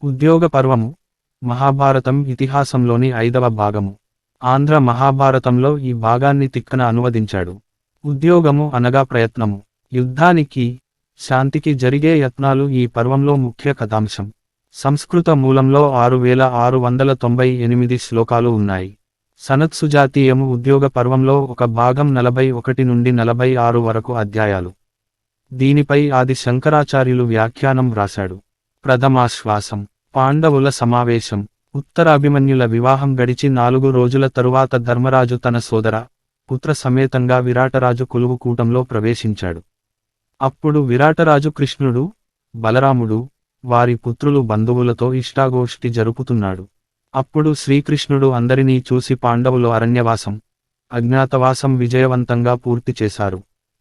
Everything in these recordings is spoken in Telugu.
ఉద్యోగ పర్వము మహాభారతం ఇతిహాసంలోని 5వ భాగము. ఆంధ్ర మహాభారతంలో ఈ భాగాన్ని తిక్కన అనువదించాడు. ఉద్యోగము అనగా ప్రయత్నము. యుద్ధానికి, శాంతికి జరిగే యత్నాలు ఈ పర్వంలో ముఖ్య కథాంశం. సంస్కృత మూలంలో 6698 శ్లోకాలు ఉన్నాయి. సనత్సుజాతీయము ఉద్యోగ పర్వంలో ఒక భాగం 41 నుండి 46 వరకు అధ్యాయాలు. దీనిపై ఆది శంకరాచార్యులు వ్యాఖ్యానం వ్రాశాడు. ప్రథమాశ్వాసం. పాండవుల సమావేశం. ఉత్తరాభిమన్యుల వివాహం గడిచి 4 రోజుల తరువాత ధర్మరాజు తన సోదర, పుత్ర సమేతంగా విరాటరాజు కొలువు కూటంలో ప్రవేశించాడు. అప్పుడు విరాటరాజు కృష్ణుడు, బలరాముడు, వారి పుత్రులు బంధువులతో ఇష్టాగోష్ఠి జరుపుతున్నాడు. అప్పుడు శ్రీకృష్ణుడు అందరినీ చూసి పాండవులు అరణ్యవాసం, అజ్ఞాతవాసం విజయవంతంగా పూర్తి చేశారు.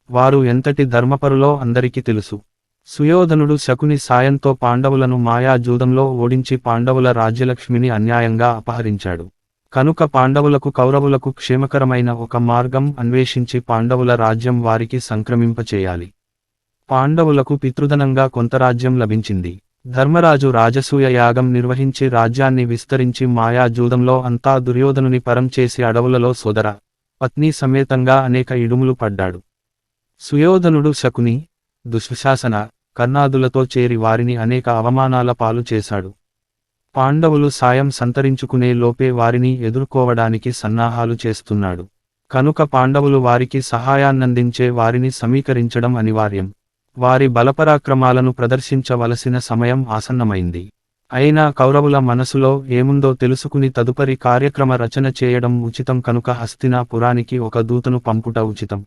వారు ఎంతటి ధర్మపరులో అందరికీ తెలుసు. సుయోధనుడు శకుని సాయంతో పాండవులను మాయాజూదంలో ఓడించి పాండవుల రాజ్యలక్ష్మిని అన్యాయంగా అపహరించాడు. కనుక పాండవులకు కౌరవులకు క్షేమకరమైన ఒక మార్గం అన్వేషించి పాండవుల రాజ్యం వారికి సంక్రమింపచేయాలి. పాండవులకు పితృధనంగా కొంత రాజ్యం లభించింది. ధర్మరాజు రాజసూయ యాగం నిర్వహించి రాజ్యాన్ని విస్తరించి మాయాజూదంలో అంతా దుర్యోధనుని పరం చేసి అడవులలో సోదర, పత్ని సమేతంగా అనేక ఇడుములు పడ్డాడు. సుయోధనుడు శకుని, దుశ్శాసన, కర్ణాదులతో చేరి వారిని అనేక అవమానాల పాలు చేశాడు. పాండవులు సాయం సంతరించుకునే లోపే వారిని ఎదుర్కోవడానికి సన్నాహాలు చేస్తున్నాడు. కనుక పాండవులు వారికి సహాయాన్నందించే వారిని సమీకరించడం అనివార్యం. వారి బలపరాక్రమాలను ప్రదర్శించవలసిన సమయం ఆసన్నమైంది. అయినా కౌరవుల మనసులో ఏముందో తెలుసుకుని తదుపరి కార్యక్రమ రచన చేయడం ఉచితం. కనుక హస్తినాపురానికి ఒక దూతను పంపుట ఉచితం.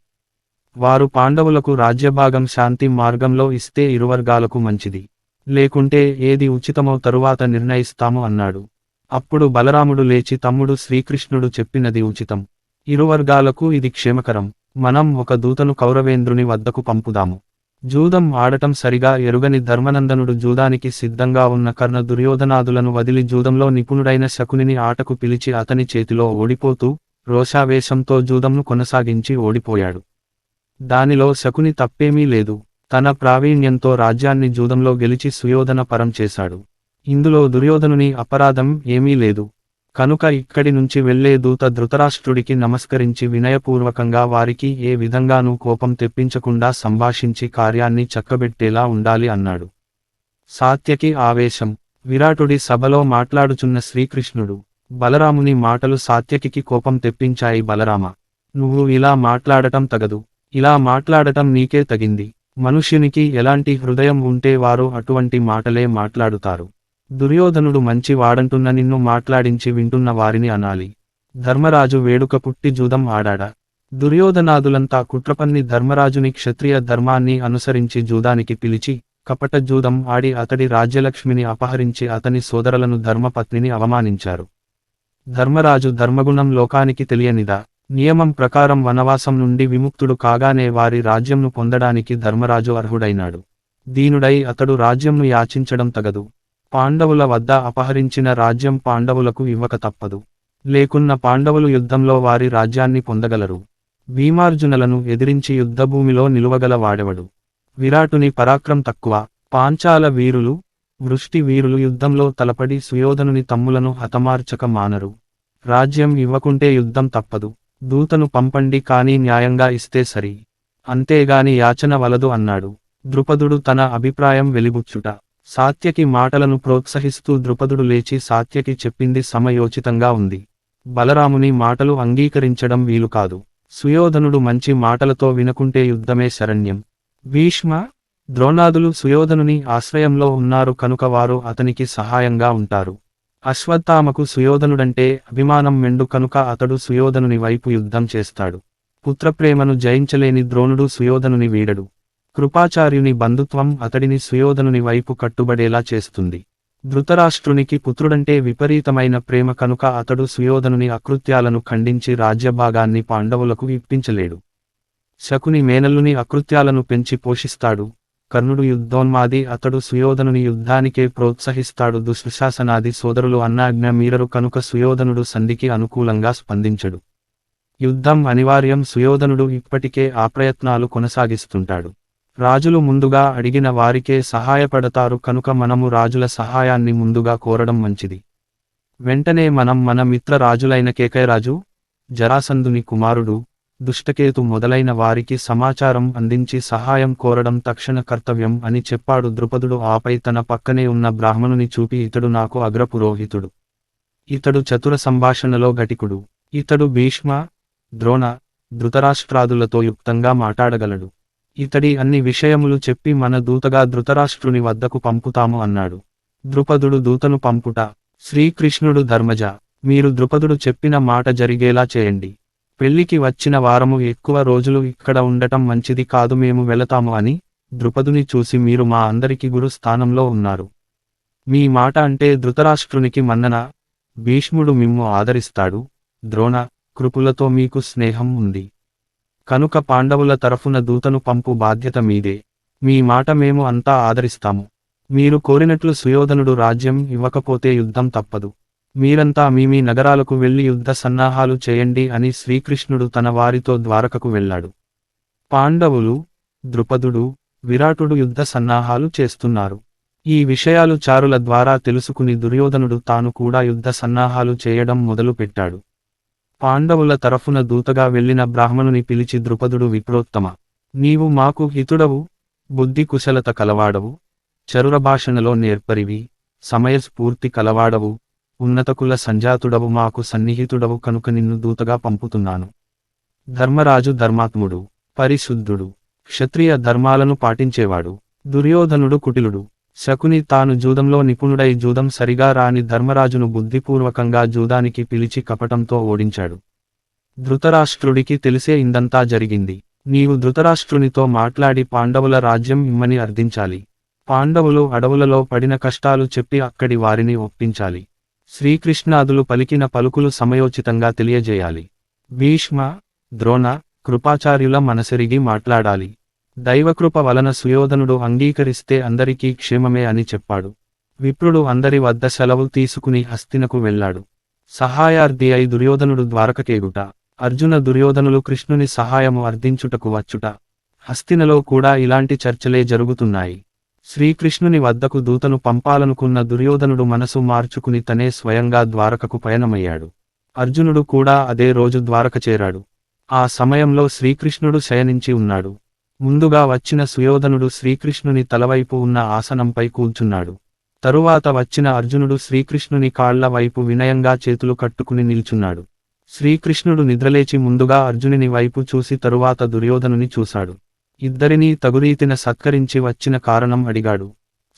వారు పాండవులకు రాజ్యభాగం శాంతి మార్గంలో ఇస్తే ఇరువర్గాలకు మంచిది. లేకుంటే ఏది ఉచితమో తరువాత నిర్ణయిస్తాము అన్నాడు. అప్పుడు బలరాముడు లేచి తమ్ముడు శ్రీకృష్ణుడు చెప్పినది ఉచితం. ఇరువర్గాలకు ఇది క్షేమకరం. మనం ఒక దూతను కౌరవేంద్రుని వద్దకు పంపుదాము. జూదం ఆడటం సరిగా ఎరుగని ధర్మనందనుడు జూదానికి సిద్ధంగా ఉన్న కర్ణ దుర్యోధనాదులను వదిలి జూదంలో నిపుణుడైన శకునిని ఆటకు పిలిచి అతని చేతిలో ఓడిపోతూ రోషావేశంతో జూదంను కొనసాగించి ఓడిపోయాడు. దానిలో శకుని తప్పేమీ లేదు. తన ప్రావీణ్యంతో రాజ్యాన్ని జూదంలో గెలిచి సుయోధన పరం చేశాడు. ఇందులో దుర్యోధనుని అపరాధం ఏమీ లేదు. కనుక ఇక్కడి నుంచి వెళ్లే దూత ధృతరాష్ట్రుడికి నమస్కరించి వినయపూర్వకంగా వారికి ఏ విధంగానూ కోపం తెప్పించకుండా సంభాషించి కార్యాన్ని చక్కబెట్టేలా ఉండాలి అన్నాడు. సాత్యకి ఆవేశం. విరాటుడి సభలో మాట్లాడుచున్న శ్రీకృష్ణుడు, బలరాముని మాటలు సాత్యకికి కోపం తెప్పించాయి. బలరామ, నువ్వు ఇలా మాట్లాడటం తగదు. ఇలా మాట్లాడటం నీకే తగింది. మనుష్యునికి ఎలాంటి హృదయం ఉంటే వారు అటువంటి మాటలే మాట్లాడుతారు. దుర్యోధనుడు మంచి వాడంటున్న నిన్ను మాట్లాడించి వింటున్న వారిని అనాలి. ధర్మరాజు వేడుక పుట్టి జూదం ఆడాడా? దుర్యోధనాదులంతా కుట్రపన్ని ధర్మరాజుని క్షత్రియ ధర్మాన్ని అనుసరించి జూదానికి పిలిచి కపట జూదం ఆడి అతడి రాజ్యలక్ష్మిని అపహరించి అతని సోదరులను ధర్మపత్నిని అవమానించారు. ధర్మరాజు ధర్మగుణం లోకానికి తెలియనిదా? నియమం ప్రకారం వనవాసం నుండి విముక్తుడు కాగానే వారి రాజ్యంను పొందడానికి ధర్మరాజు అర్హుడైనాడు. దీనుడై అతడు రాజ్యంను యాచించడం తగదు. పాండవుల వద్ద అపహరించిన రాజ్యం పాండవులకు ఇవ్వక తప్పదు. లేకున్న పాండవులు యుద్ధంలో వారి రాజ్యాన్ని పొందగలరు. భీమార్జునులను ఎదిరించి యుద్ధభూమిలో నిలువగల వాడెవడు? విరాటుని పరాక్రం తక్కువ. పాంచాల వీరులు, వృష్టి వీరులు యుద్ధంలో తలపడి సుయోధనుని తమ్ములను హతమార్చక మానరు. రాజ్యం ఇవ్వకుంటే యుద్ధం తప్పదు. దూతను పంపండి, కానీ న్యాయంగా ఇస్తే సరి. అంతేగాని యాచన వలదు అన్నాడు. ద్రుపదుడు తన అభిప్రాయం వెలిబుచ్చుట. సాత్యకి మాటలను ప్రోత్సహిస్తూ ద్రుపదుడు లేచి సాత్యకి చెప్పింది సమయోచితంగా ఉంది. బలరాముని మాటలు అంగీకరించడం వీలు కాదు. సుయోధనుడు మంచి మాటలతో వినకుంటే యుద్ధమే శరణ్యం. భీష్మ, ద్రోణాదులు సుయోధనుని ఆశ్రయంలో ఉన్నారు కనుక వారు అతనికి సహాయంగా ఉంటారు. అశ్వత్థామకు సుయోధనుడంటే అభిమానం మెండు కనుక అతడు సుయోధనుని వైపు యుద్ధం చేస్తాడు. పుత్రప్రేమను జయించలేని ద్రోణుడు సుయోధనుని వీడడు. కృపాచార్యుని బంధుత్వం అతడిని సుయోధనుని వైపు కట్టుబడేలా చేస్తుంది. ధృతరాష్ట్రునికి పుత్రుడంటే విపరీతమైన ప్రేమ కనుక అతడు సుయోధనుని అకృత్యాలను ఖండించి రాజ్యభాగాన్ని పాండవులకు ఇప్పించలేడు. శకుని మేనల్లుని అకృత్యాలను పెంచి పోషిస్తాడు. కర్ణుడు యుద్ధోన్మాది, అతడు సుయోధనుని యుద్ధానికే ప్రోత్సహిస్తాడు. దుశ్శాసనాది సోదరులు అన్నాజ్ఞ మీరరు కనుక సుయోధనుడు సంధికి అనుకూలంగా స్పందించడు. యుద్ధం అనివార్యం. సుయోధనుడు ఇప్పటికే ఆ ప్రయత్నాలు కొనసాగిస్తుంటాడు. రాజులు ముందుగా అడిగిన వారికే సహాయపడతారు కనుక మనము రాజుల సహాయాన్ని ముందుగా కోరడం మంచిది. వెంటనే మనం మన మిత్ర రాజులైన కేకయరాజు, జరాసంధుని కుమారుడు, దుష్టకేతు మొదలైన వారికి సమాచారం అందించి సహాయం కోరడం తక్షణ కర్తవ్యం అని చెప్పాడు ద్రుపదుడు. ఆపై తన పక్కనే ఉన్న బ్రాహ్మణుని చూపి ఇతడు నాకు అగ్రపురోహితుడు. ఇతడు చతుర సంభాషణలో ఘటికుడు. ఇతడు భీష్మ, ద్రోణ, ధృతరాష్ట్రాదులతో యుక్తంగా మాట్లాడగలడు. ఇతడి అన్ని విషయములు చెప్పి మన దూతగా ధృతరాష్ట్రుని వద్దకు పంపుతాము అన్నాడు. ద్రుపదుడు దూతను పంపుట. శ్రీకృష్ణుడు ధర్మజ, మీరు ద్రుపదుడు చెప్పిన మాట జరిగేలా చేయండి. పెళ్లికి వచ్చిన వారము ఎక్కువ రోజులు ఇక్కడ ఉండటం మంచిది కాదు, మేము వెళతాము అని. ద్రుపదుని చూసి మీరు మా అందరికి గురు స్థానంలో ఉన్నారు. మీ మాట అంటే ధృతరాష్ట్రునికి మన్నన. భీష్ముడు మిమ్ము ఆదరిస్తాడు. ద్రోణ, కృపులతో మీకు స్నేహం ఉంది. కనుక పాండవుల తరఫున దూతను పంపు బాధ్యత మీదే. మీ మాట మేము అంతా ఆదరిస్తాము. మీరు కోరినట్లు సుయోధనుడు రాజ్యం ఇవ్వకపోతే యుద్ధం తప్పదు. మీరంతా మీ నగరాలకు వెళ్లి యుద్ధ సన్నాహాలు చేయండి అని శ్రీకృష్ణుడు తన వారితో ద్వారకకు వెళ్ళాడు. పాండవులు, ద్రుపదుడు, విరాటుడు యుద్ధ సన్నాహాలు చేస్తున్నారు. ఈ విషయాలు చారుల ద్వారా తెలుసుకుని దుర్యోధనుడు తాను కూడా యుద్ధ సన్నాహాలు చేయడం మొదలుపెట్టాడు. పాండవుల తరఫున దూతగా వెళ్లిన బ్రాహ్మణుని పిలిచి ద్రుపదుడు, విప్రోత్తమ, నీవు మాకు హితుడవు, బుద్ధి కుశలత కలవాడవు, చరురభాషణలో నేర్పరివి, సమయస్ఫూర్తి కలవాడవు, ఉన్నతకుల సంజాతుడవు, మాకు సన్నిహితుడవు కనుక నిన్ను దూతగా పంపుతున్నాను. ధర్మరాజు ధర్మాత్ముడు, పరిశుద్ధుడు, క్షత్రియ ధర్మాలను పాటించేవాడు. దుర్యోధనుడు కుటిలుడు. శకుని తాను జూదంలో నిపుణుడై జూదం సరిగా రాని ధర్మరాజును బుద్ధిపూర్వకంగా జూదానికి పిలిచి కపటంతో ఓడించాడు. ధృతరాష్ట్రుడికి తెలిసే ఇందంతా జరిగింది. నీవు ధృతరాష్ట్రునితో మాట్లాడి పాండవుల రాజ్యం ఇమ్మని అర్థించాలి. పాండవులు అడవులలో పడిన కష్టాలు చెప్పి అక్కడి వారిని ఒప్పించాలి. శ్రీకృష్ణాదులు పలికిన పలుకులు సమయోచితంగా తెలియజేయాలి. భీష్మ, ద్రోణ, కృపాచార్యుల మనసెరిగి మాట్లాడాలి. దైవకృప వలన సుయోధనుడు అంగీకరిస్తే అందరికీ క్షేమమే అని చెప్పాడు. విప్రుడు అందరి వద్ద సెలవు తీసుకుని హస్తినకు వెళ్ళాడు. సహాయార్థి అయి దుర్యోధనుడు ద్వారకకేగుట. అర్జున దుర్యోధనులు కృష్ణుని సహాయము అర్థించుటకు వచ్చుట. హస్తినలో కూడా ఇలాంటి చర్చలే జరుగుతున్నాయి. శ్రీకృష్ణుని వద్దకు దూతను పంపాలనుకున్న దుర్యోధనుడు మనసు మార్చుకుని తనే స్వయంగా ద్వారకకు పయనమయ్యాడు. అర్జునుడు కూడా అదే రోజు ద్వారక చేరాడు. ఆ సమయంలో శ్రీకృష్ణుడు శయనించి ఉన్నాడు. ముందుగా వచ్చిన సుయోధనుడు శ్రీకృష్ణుని తలవైపు ఉన్న ఆసనంపై కూర్చున్నాడు. తరువాత వచ్చిన అర్జునుడు శ్రీకృష్ణుని కాళ్ల వైపు వినయంగా చేతులు కట్టుకుని నిల్చున్నాడు. శ్రీకృష్ణుడు నిద్రలేచి ముందుగా అర్జునుని వైపు చూసి తరువాత దుర్యోధనుని చూశాడు. ఇద్దరినీ తగురీతిన సత్కరించి వచ్చిన కారణం అడిగాడు.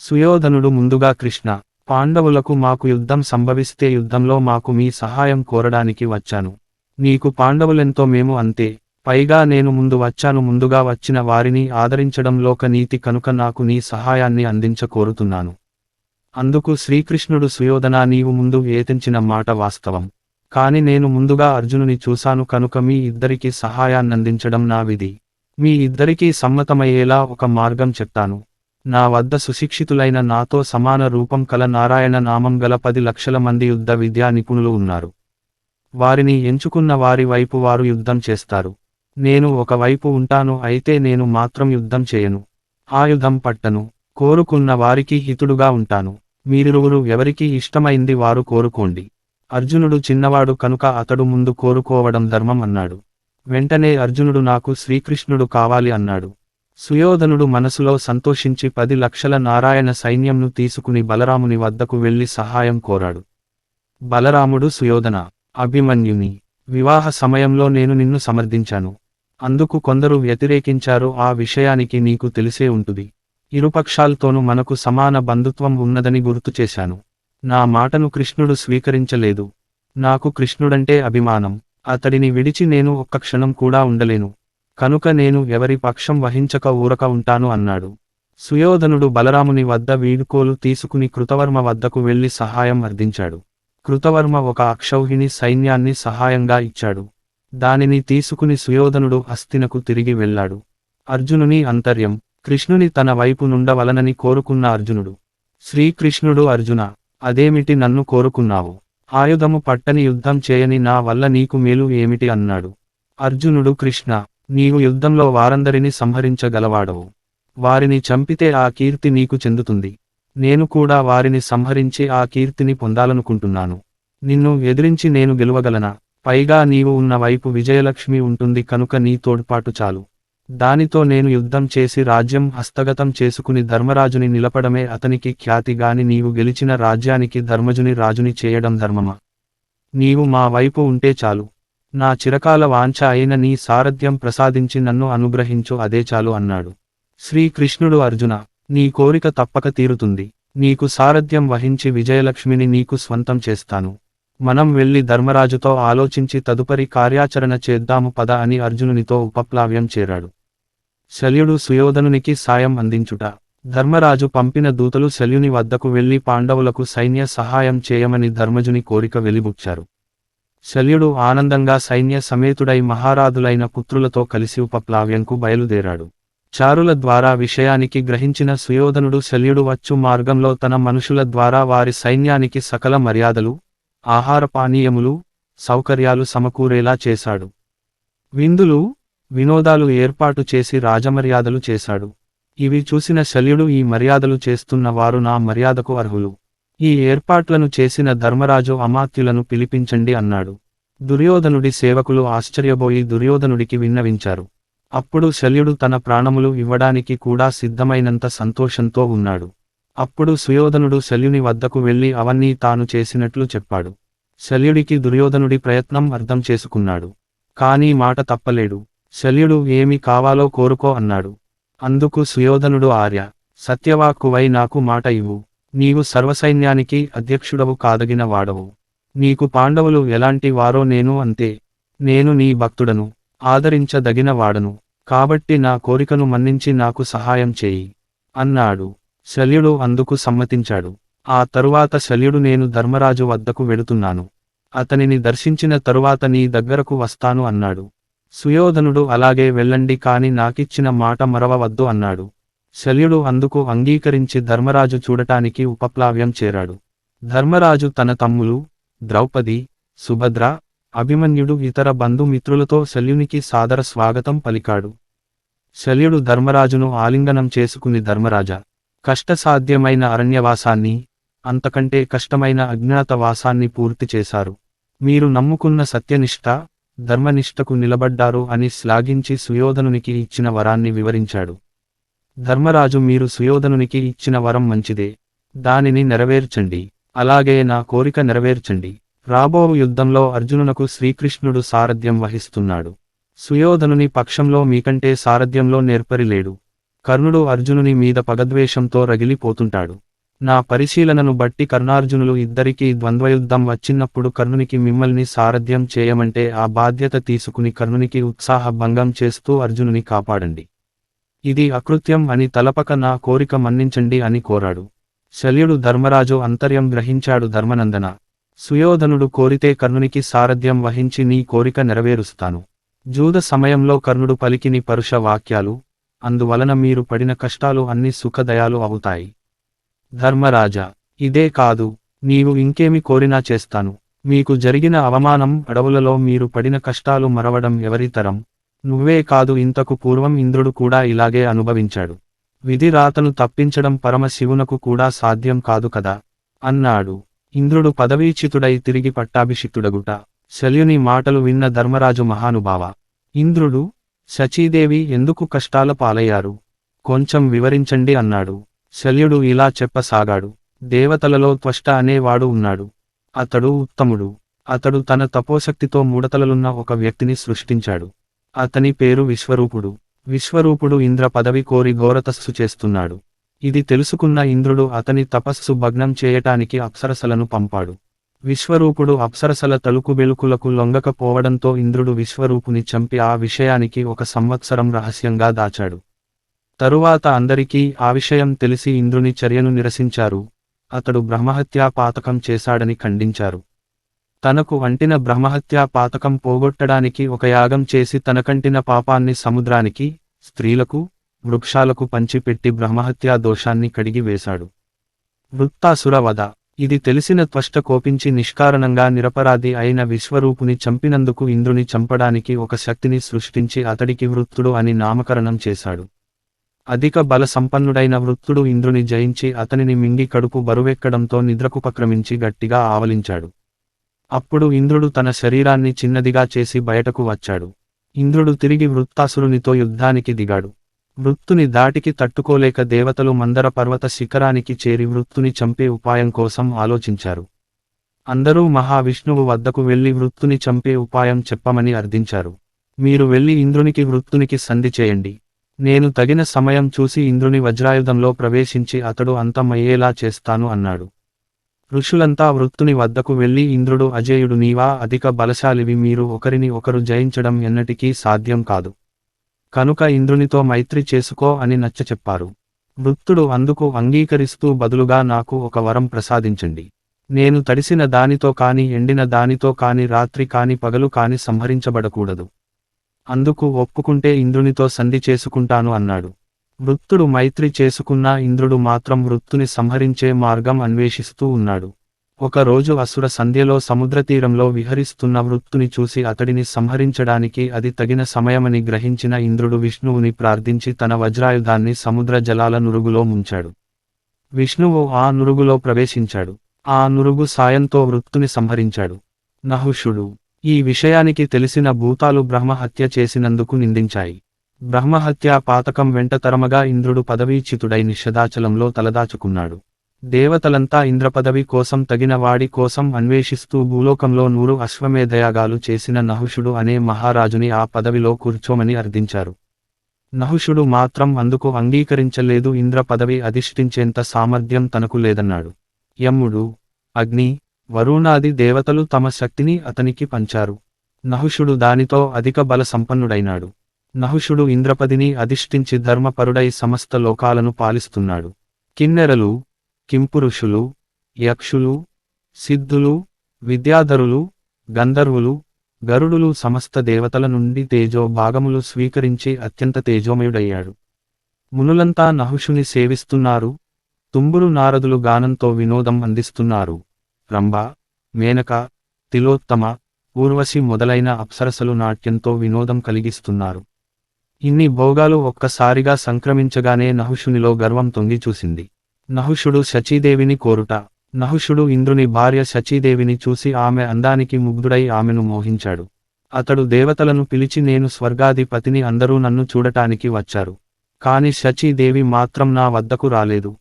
సుయోధనుడు ముందుగా, కృష్ణ, పాండవులకు మాకు యుద్ధం సంభవిస్తే యుద్ధంలో మాకు మీ సహాయం కోరడానికి వచ్చాను. నీకు పాండవులెంతో మేము అంతే. పైగా నేను ముందు వచ్చాను. ముందుగా వచ్చిన వారిని ఆదరించడం లోక నీతి కనుక నాకు నీ సహాయాన్ని అందించ కోరుతున్నాను. అందుకు శ్రీకృష్ణుడు, సుయోధనా, నీవు ముందు ఏతించిన మాట వాస్తవం. కాని నేను ముందుగా అర్జునుని చూశాను కనుక మీ ఇద్దరికీ సహాయాన్నందించడం నా విధి. మీ ఇద్దరికీ సమ్మతమయ్యేలా ఒక మార్గం చెప్తాను. నా వద్ద సుశిక్షితులైన నాతో సమాన రూపం కల నారాయణ నామం గల 10 లక్షల మంది యుద్ధ విద్యా నిపుణులు ఉన్నారు. వారిని ఎంచుకున్న వారి వైపు వారు యుద్ధం చేస్తారు. నేను ఒక వైపు ఉంటాను. అయితే నేను మాత్రం యుద్ధం చేయను. ఆయుధం పట్టను. కోరుకున్న వారికి హితుడుగా ఉంటాను. మీరిరువురు ఎవరికి ఇష్టమైంది వారు కోరుకోండి. అర్జునుడు చిన్నవాడు కనుక అతడు ముందు కోరుకోవడం ధర్మం అన్నాడు. వెంటనే అర్జునుడు, నాకు శ్రీకృష్ణుడు కావాలి అన్నాడు. సుయోధనుడు మనసులో సంతోషించి 10 లక్షల నారాయణ సైన్యంను తీసుకుని బలరాముని వద్దకు వెళ్లి సహాయం కోరాడు. బలరాముడు, సుయోధన, అభిమన్యుని వివాహ సమయంలో నేను నిన్ను సమర్థించాను. అందుకు కొందరు వ్యతిరేకించారు. ఆ విషయానికి నీకు తెలిసే ఉంటుంది. ఇరుపక్షాల్తోనూ మనకు సమాన బంధుత్వం ఉన్నదని గుర్తు చేశాను. నా మాటను కృష్ణుడు స్వీకరించలేదు. నాకు కృష్ణుడంటే అభిమానం. అతడిని విడిచి నేను ఒక్క క్షణం కూడా ఉండలేను. కనుక నేను ఎవరి పక్షం వహించక ఊరక ఉంటాను అన్నాడు. సుయోధనుడు బలరాముని వద్ద వీడుకోలు తీసుకుని కృతవర్మ వద్దకు వెళ్లి సహాయం అర్థించాడు. కృతవర్మ ఒక అక్షౌహిణి సైన్యాన్ని సహాయంగా ఇచ్చాడు. దానిని తీసుకుని సుయోధనుడు హస్తినకు తిరిగి వెళ్ళాడు. అర్జునుని అంతర్యం. కృష్ణుని తన వైపు నుండవలనని కోరుకున్న అర్జునుడు. శ్రీకృష్ణుడు, అర్జున, అదేమిటి నన్ను కోరుకున్నావు? ఆయుధము పట్టని యుద్ధం చేయని నా వల్ల నీకు మేలు ఏమిటి అన్నాడు. అర్జునుడు, కృష్ణ, నీవు యుద్ధంలో వారందరిని సంహరించగలవాడవు. వారిని చంపితే ఆ కీర్తి నీకు చెందుతుంది. నేను కూడా వారిని సంహరించి ఆ కీర్తిని పొందాలనుకుంటున్నాను. నిన్ను ఎదిరించి నేను గెలవగలనా? పైగా నీవు ఉన్న వైపు విజయలక్ష్మి ఉంటుంది కనుక నీ తోడ్పాటు చాలు. దానితో నేను యుద్ధం చేసి రాజ్యం హస్తగతం చేసుకుని ధర్మరాజుని నిలపడమే అతనికి ఖ్యాతి గాని నీవు గెలిచిన రాజ్యానికి ధర్మజుని రాజుని చేయడం ధర్మమా? నీవు మా వైపు ఉంటే చాలు. నా చిరకాల వాంఛ అయిన నీ సారథ్యం ప్రసాదించి నన్ను అనుగ్రహించు అదే చాలు అన్నాడు. శ్రీకృష్ణుడు అర్జున, నీ కోరిక తప్పక తీరుతుంది. నీకు సారథ్యం వహించి విజయలక్ష్మిని నీకు స్వంతం చేస్తాను. మనం వెళ్లి ధర్మరాజుతో ఆలోచించి తదుపరి కార్యాచరణ చేద్దాము పద అని అర్జునునితో ఉపప్లావ్యం చేరాడు. శల్యుడు సుయోధనునికి సాయం అందించుట. ధర్మరాజు పంపిన దూతలు శల్యుని వద్దకు వెళ్లి పాండవులకు సైన్య సహాయం చేయమని ధర్మజుని కోరిక వెలిబుచ్చారు. శల్యుడు ఆనందంగా సైన్య సమేతుడై మహారాజులైన పుత్రులతో కలిసి ఉపప్లావ్యంకు బయలుదేరాడు. చారుల ద్వారా విషయానికి గ్రహించిన సుయోధనుడు శల్యుడు వచ్చు మార్గంలో తన మనుషుల ద్వారా వారి సైన్యానికి సకల మర్యాదలు, ఆహారపానీయములు, సౌకర్యాలు సమకూరేలా చేశాడు. విందులు, వినోదాలు ఏర్పాటు చేసి రాజమర్యాదలు చేశాడు. ఇవి చూసిన శల్యుడు ఈ మర్యాదలు చేస్తున్న వారు నా మర్యాదకు అర్హులు. ఈ ఏర్పాట్లను చేసిన ధర్మరాజు అమాత్యులను పిలిపించండి అన్నాడు. దుర్యోధనుడి సేవకులు ఆశ్చర్యబోయి దుర్యోధనుడికి విన్నవించారు. అప్పుడు శల్యుడు తన ప్రాణములు ఇవ్వడానికి కూడా సిద్ధమైనంత సంతోషంతో ఉన్నాడు. అప్పుడు సుయోధనుడు శల్యుని వద్దకు వెళ్లి అవన్నీ తాను చేసినట్లు చెప్పాడు. శల్యుడికి దుర్యోధనుడి ప్రయత్నం అర్థం చేసుకున్నాడు. కానీ మాట తప్పలేడు. శల్యుడు ఏమి కావాలో కోరుకో అన్నాడు. అందుకు సుయోధనుడు ఆర్య, సత్యవాక్కువై నాకు మాట ఇవ్వు. నీవు సర్వసైన్యానికి అధ్యక్షుడవు కాదగిన వాడవు. నీకు పాండవులు ఎలాంటి వారో నేను అంతే. నేను నీ భక్తుడను, ఆదరించదగిన వాడను. కాబట్టి నా కోరికను మన్నించి నాకు సహాయం చేయి అన్నాడు. శల్యుడు అందుకు సమ్మతించాడు. ఆ తరువాత శల్యుడు నేను ధర్మరాజు వద్దకు వెడుతున్నాను. అతనిని దర్శించిన తరువాత నీ దగ్గరకు వస్తాను అన్నాడు. సుయోధనుడు అలాగే వెళ్ళండి కాని నాకిచ్చిన మాట మరవవద్దు అన్నాడు. శల్యుడు అందుకు అంగీకరించి ధర్మరాజు చూడటానికి ఉపప్లావ్యం చేరాడు. ధర్మరాజు తన తమ్ములు ద్రౌపది, సుభద్ర, అభిమన్యుడు ఇతర బంధుమిత్రులతో శల్యునికి సాదర స్వాగతం పలికాడు. శల్యుడు ధర్మరాజును ఆలింగనం చేసుకుని ధర్మరాజా, కష్టసాధ్యమైన అరణ్యవాసాన్ని, అంతకంటే కష్టమైన అజ్ఞాతవాసాన్ని పూర్తి చేశారు. మీరు నమ్ముకున్న సత్యనిష్ట, ధర్మనిష్టకు నిలబడ్డారు అని శ్లాఘించి సుయోధనునికి ఇచ్చిన వరాన్ని వివరించాడు. ధర్మరాజు మీరు సుయోధనునికి ఇచ్చిన వరం మంచిదే. దానిని నెరవేర్చండి. అలాగే నా కోరిక నెరవేర్చండి. రాబో యుద్ధంలో అర్జునునకు శ్రీకృష్ణుడు సారథ్యం వహిస్తున్నాడు. సుయోధనుని పక్షంలో మీకంటే సారథ్యంలో నేర్పరి లేడు. కర్ణుడు అర్జునుని మీద పగద్వేషంతో రగిలిపోతుంటాడు. నా పరిశీలనను బట్టి కర్ణార్జునులు ఇద్దరికీ ద్వంద్వయుద్ధం వచ్చినప్పుడు కర్ణునికి మిమ్మల్ని సారథ్యం చేయమంటే ఆ బాధ్యత తీసుకుని కర్ణునికి ఉత్సాహ భంగం చేస్తూ అర్జునుని కాపాడండి. ఇది అకృత్యం అని తలపక నా కోరిక మన్నించండి అని కోరాడు. శల్యుడు ధర్మరాజు అంతర్యం గ్రహించాడు. ధర్మనందన, సుయోధనుడు కోరితే కర్ణునికి సారథ్యం వహించి నీ కోరిక నెరవేరుస్తాను. జూద సమయంలో కర్ణుడు పలికిని పరుష వాక్యాలు, అందువలన మీరు పడిన కష్టాలు అన్ని సుఖదయాలు అవుతాయి. ధర్మరాజా, ఇదే కాదు, నీవు ఇంకేమి కోరినా చేస్తాను. మీకు జరిగిన అవమానం, అడవులలో మీరు పడిన కష్టాలు మరవడం ఎవరి తరం? నువ్వే కాదు, ఇంతకు పూర్వం ఇంద్రుడు కూడా ఇలాగే అనుభవించాడు. విధి రాతను తప్పించడం పరమశివునకు కూడా సాధ్యం కాదు కదా అన్నాడు. ఇంద్రుడు పదవీచ్యుతుడై తిరిగి పట్టాభిషిక్తుడగుట. శల్యుని మాటలు విన్న ధర్మరాజు మహానుభావ, ఇంద్రుడు, శచీదేవి ఎందుకు కష్టాల పాలయ్యారు? కొంచెం వివరించండి అన్నాడు. శల్యుడు ఇలా చెప్పసాగాడు. దేవతలలో త్వష్ట అనేవాడు ఉన్నాడు. అతడు ఉత్తముడు. అతడు తన తపోశక్తితో మూడతలలున్న ఒక వ్యక్తిని సృష్టించాడు. అతని పేరు విశ్వరూపుడు. విశ్వరూపుడు ఇంద్ర పదవి కోరి ఘోరతస్సు చేస్తున్నాడు. ఇది తెలుసుకున్న ఇంద్రుడు అతని తపస్సు భగ్నం చేయటానికి అప్సరసలను పంపాడు. విశ్వరూపుడు అప్సరసల తలుకు వెలుకులకు లొంగకపోవడంతో ఇంద్రుడు విశ్వరూపుని చంపి ఆ విషయానికి 1 సంవత్సరం రహస్యంగా దాచాడు. తరువాత అందరికీ ఆ విషయం తెలిసి ఇంద్రుని చర్యను నిరసించారు. అతడు బ్రహ్మహత్యా పాతకం చేశాడని ఖండించారు. తనకు అంటిన బ్రహ్మహత్యా పాతకం పోగొట్టడానికి ఒక యాగం చేసి తనకంటిన పాపాన్ని సముద్రానికి, స్త్రీలకు, వృక్షాలకు పంచిపెట్టి బ్రహ్మహత్యా దోషాన్ని కడిగి వేశాడు. వృత్తాసుర వధ. ఇది తెలిసిన త్వష్ట కోపించి నిష్కారణంగా నిరపరాధి అయిన విశ్వరూపుని చంపినందుకు ఇంద్రుని చంపడానికి ఒక శక్తిని సృష్టించి అతడికి వృత్తుడు అని నామకరణం చేశాడు. అధిక బల సంపన్నుడైన వృత్తుడు ఇంద్రుని జయించి అతనిని మింగి కడుపు బరువెక్కడంతో నిద్రకుపక్రమించి గట్టిగా ఆవలించాడు. అప్పుడు ఇంద్రుడు తన శరీరాన్ని చిన్నదిగా చేసి బయటకు వచ్చాడు. ఇంద్రుడు తిరిగి వృత్తాసురునితో యుద్ధానికి దిగాడు. వృత్తుని దాటికి తట్టుకోలేక దేవతలు మందర పర్వత శిఖరానికి చేరి వృత్తుని చంపే ఉపాయం కోసం ఆలోచించారు. అందరూ మహావిష్ణువు వద్దకు వెళ్లి వృత్తుని చంపే ఉపాయం చెప్పమని అర్థించారు. మీరు వెళ్లి ఇంద్రునికి వృత్తునికి సంధి చేయండి. నేను తగిన సమయం చూసి ఇంద్రుని వజ్రాయుధంలో ప్రవేశించి అతడు అంతమయ్యేలా చేస్తాను అన్నాడు. ఋషులంతా వృత్తుని వద్దకు వెళ్లి ఇంద్రుడు అజేయుడు, నీవా అధిక బలశాలివి, మీరు ఒకరిని ఒకరు జయించడం ఎన్నటికీ సాధ్యం కాదు. కనుక ఇంద్రునితో మైత్రి చేసుకో అని నచ్చచెప్పారు. వృత్తుడు అందుకు అంగీకరిస్తూ బదులుగా నాకు ఒక వరం ప్రసాదించండి. నేను తడిసిన దానితో కాని ఎండిన దానితో కాని రాత్రి కాని పగలు కాని సంహరించబడకూడదు. అందుకు ఒప్పుకుంటే ఇంద్రునితో సంధి చేసుకుంటాను అన్నాడు. వృత్తుడు మైత్రి చేసుకున్నా ఇంద్రుడు మాత్రం వృత్తుని సంహరించే మార్గం అన్వేషిస్తూ ఉన్నాడు. ఒకరోజు అసుర సంధ్యలో సముద్రతీరంలో విహరిస్తున్న వృత్తుని చూసి అతడిని సంహరించడానికి అది తగిన సమయమని గ్రహించిన ఇంద్రుడు విష్ణువుని ప్రార్థించి తన వజ్రాయుధాన్ని సముద్ర జలాల నురుగులో ముంచాడు. విష్ణువు ఆ నురుగులో ప్రవేశించాడు. ఆ నురుగు సాయంతో వృత్తుని సంహరించాడు. నహుషుడు ఈ విషయానికి తెలిసిన భూతాలు బ్రహ్మహత్య చేసినందుకు నిందించాయి. బ్రహ్మహత్యా పాతకం వెంట తరమగా ఇంద్రుడు పదవీచ్యుతుడై నిషదాచలంలో తలదాచుకున్నాడు. దేవతలంతా ఇంద్రపదవి కోసం తగిన వాడి కోసం అన్వేషిస్తూ భూలోకంలో 100 అశ్వమేధయాగాలు చేసిన నహుషుడు అనే మహారాజుని ఆ పదవిలో కూర్చోమని అర్థించారు. నహుషుడు మాత్రం అందుకు అంగీకరించలేదు. ఇంద్ర పదవి అధిష్ఠించేంత సామర్థ్యం తనకు లేదన్నాడు. యముడు, అగ్ని, వరుణాది దేవతలు తమ శక్తిని అతనికి పంచారు. నహుషుడు దానితో అధిక బల సంపన్నుడైనాడు. నహుషుడు ఇంద్రపదిని అధిష్ఠించి ధర్మపరుడై సమస్త లోకాలను పాలిస్తున్నాడు. కిన్నెరలు, కింపురుషులు, యక్షులు, సిద్ధులు, విద్యాధరులు, గంధర్వులు, గరుడులు సమస్త దేవతల నుండి తేజో భాగములు స్వీకరించి అత్యంత తేజోమయుడయ్యాడు. మునులంతా నహుషుని సేవిస్తున్నారు. తుంబురు నారదులు గానంతో వినోదం అందిస్తున్నారు. రంభ, మేనక, తిలోత్తమ, ఊర్వశి మొదలైన అప్సరసలు నాట్యంతో వినోదం కలిగిస్తున్నారు. ఇన్ని భోగాలు ఒక్కసారిగా సంక్రమించగానే నహుషునిలో గర్వం తొంగి చూసింది. నహుషుడు శచీదేవిని కోరుట. నహుషుడు ఇంద్రుని భార్య శచీదేవిని చూసి ఆమె అందానికి ముగ్ధుడై ఆమెను మోహించాడు. అతడు దేవతలను పిలిచి, నేను స్వర్గాధిపతిని, అందరూ నన్ను చూడటానికి వచ్చారు. కాని శచీదేవి మాత్రం నా వద్దకు రాలేదు.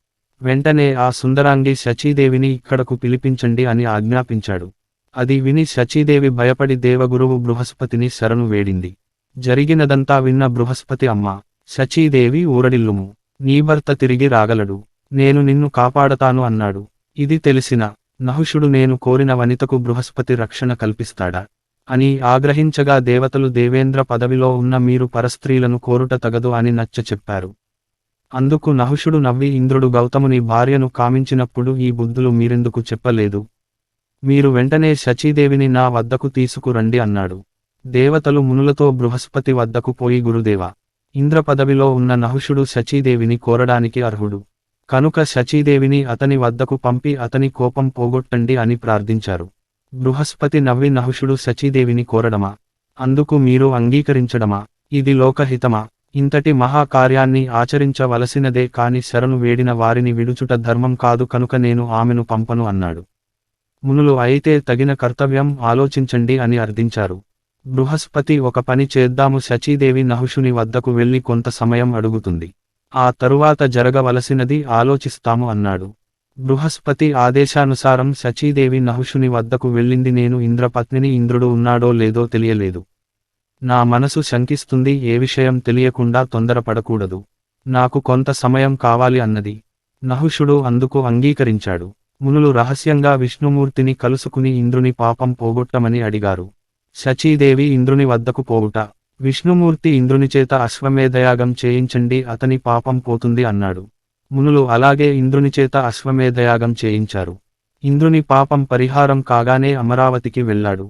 వెంటనే ఆ సుందరాంగి శచీదేవిని ఇక్కడకు పిలిపించండి అని ఆజ్ఞాపించాడు. అది విని శచీదేవి భయపడి దేవగురువు బృహస్పతిని శరణు వేడింది. జరిగినదంతా విన్న బృహస్పతి, అమ్మా శచీదేవి, ఊరడిల్లుము, నీ భర్త తిరిగి రాగలడు, నేను నిన్ను కాపాడతాను అన్నాడు. ఇది తెలిసిన నహుషుడు, నేను కోరిన వనితకు బృహస్పతి రక్షణ కల్పిస్తాడా అని ఆగ్రహించగా దేవతలు, దేవేంద్ర పదవిలో ఉన్న మీరు పరస్త్రీలను కోరుట తగదు అని నచ్చచెప్పారు. అందుకు నహుషుడు నవ్వి, ఇంద్రుడు గౌతముని భార్యను కామించినప్పుడు ఈ బుద్ధులు మీరెందుకు చెప్పలేదు? మీరు వెంటనే శచీదేవిని నా వద్దకు తీసుకురండి అన్నాడు. దేవతలు మునులతో బృహస్పతి వద్దకు పోయి, గురుదేవా, ఇంద్ర పదవిలో ఉన్న నహుషుడు శచీదేవిని కోరడానికి అర్హుడు. కనుక శచీదేవిని అతని వద్దకు పంపి అతని కోపం పోగొట్టండి అని ప్రార్థించారు. బృహస్పతి నవ్వి, నహుషుడు శచీదేవిని కోరడమా? అందుకు మీరు అంగీకరించడమా? ఇది లోకహితమా? ఇంతటి మహాకార్యాన్ని ఆచరించవలసినదే కాని శరణు వేడిన వారిని విడుచుట ధర్మం కాదు, కనుక నేను ఆమెను పంపను అన్నాడు. మునులు, అయితే తగిన కర్తవ్యం ఆలోచించండి అని అర్థించారు. బృహస్పతి, ఒక పని చేద్దాము, శచీదేవి నహుషుని వద్దకు వెళ్లి కొంత సమయం అడుగుతుంది. ఆ తరువాత జరగవలసినది ఆలోచిస్తాము అన్నాడు. బృహస్పతి ఆదేశానుసారం శచీదేవి నహుషుని వద్దకు వెళ్ళింది. నేను ఇంద్రపత్నిని, ఇంద్రుడు ఉన్నాడో లేదో తెలియలేదు. నా మనసు శంకిస్తుంది, ఏ విషయం తెలియకుండా తొందరపడకూడదు, నాకు కొంత సమయం కావాలి అన్నది. నహుషుడు అందుకు అంగీకరించాడు. మునులు రహస్యంగా విష్ణుమూర్తిని కలుసుకుని ఇంద్రుని పాపం పోగొట్టమని అడిగారు. శచీదేవి ఇంద్రుని వద్దకు పోవుట. విష్ణుమూర్తి ఇంద్రునిచేత అశ్వమేధయాగం చేయించండి, అతని పాపం పోతుంది అన్నాడు. మునులు అలాగే ఇంద్రునిచేత అశ్వమేధయాగం చేయించారు. ఇంద్రుని పాపం పరిహారం కాగానే అమరావతికి వెళ్ళాడు.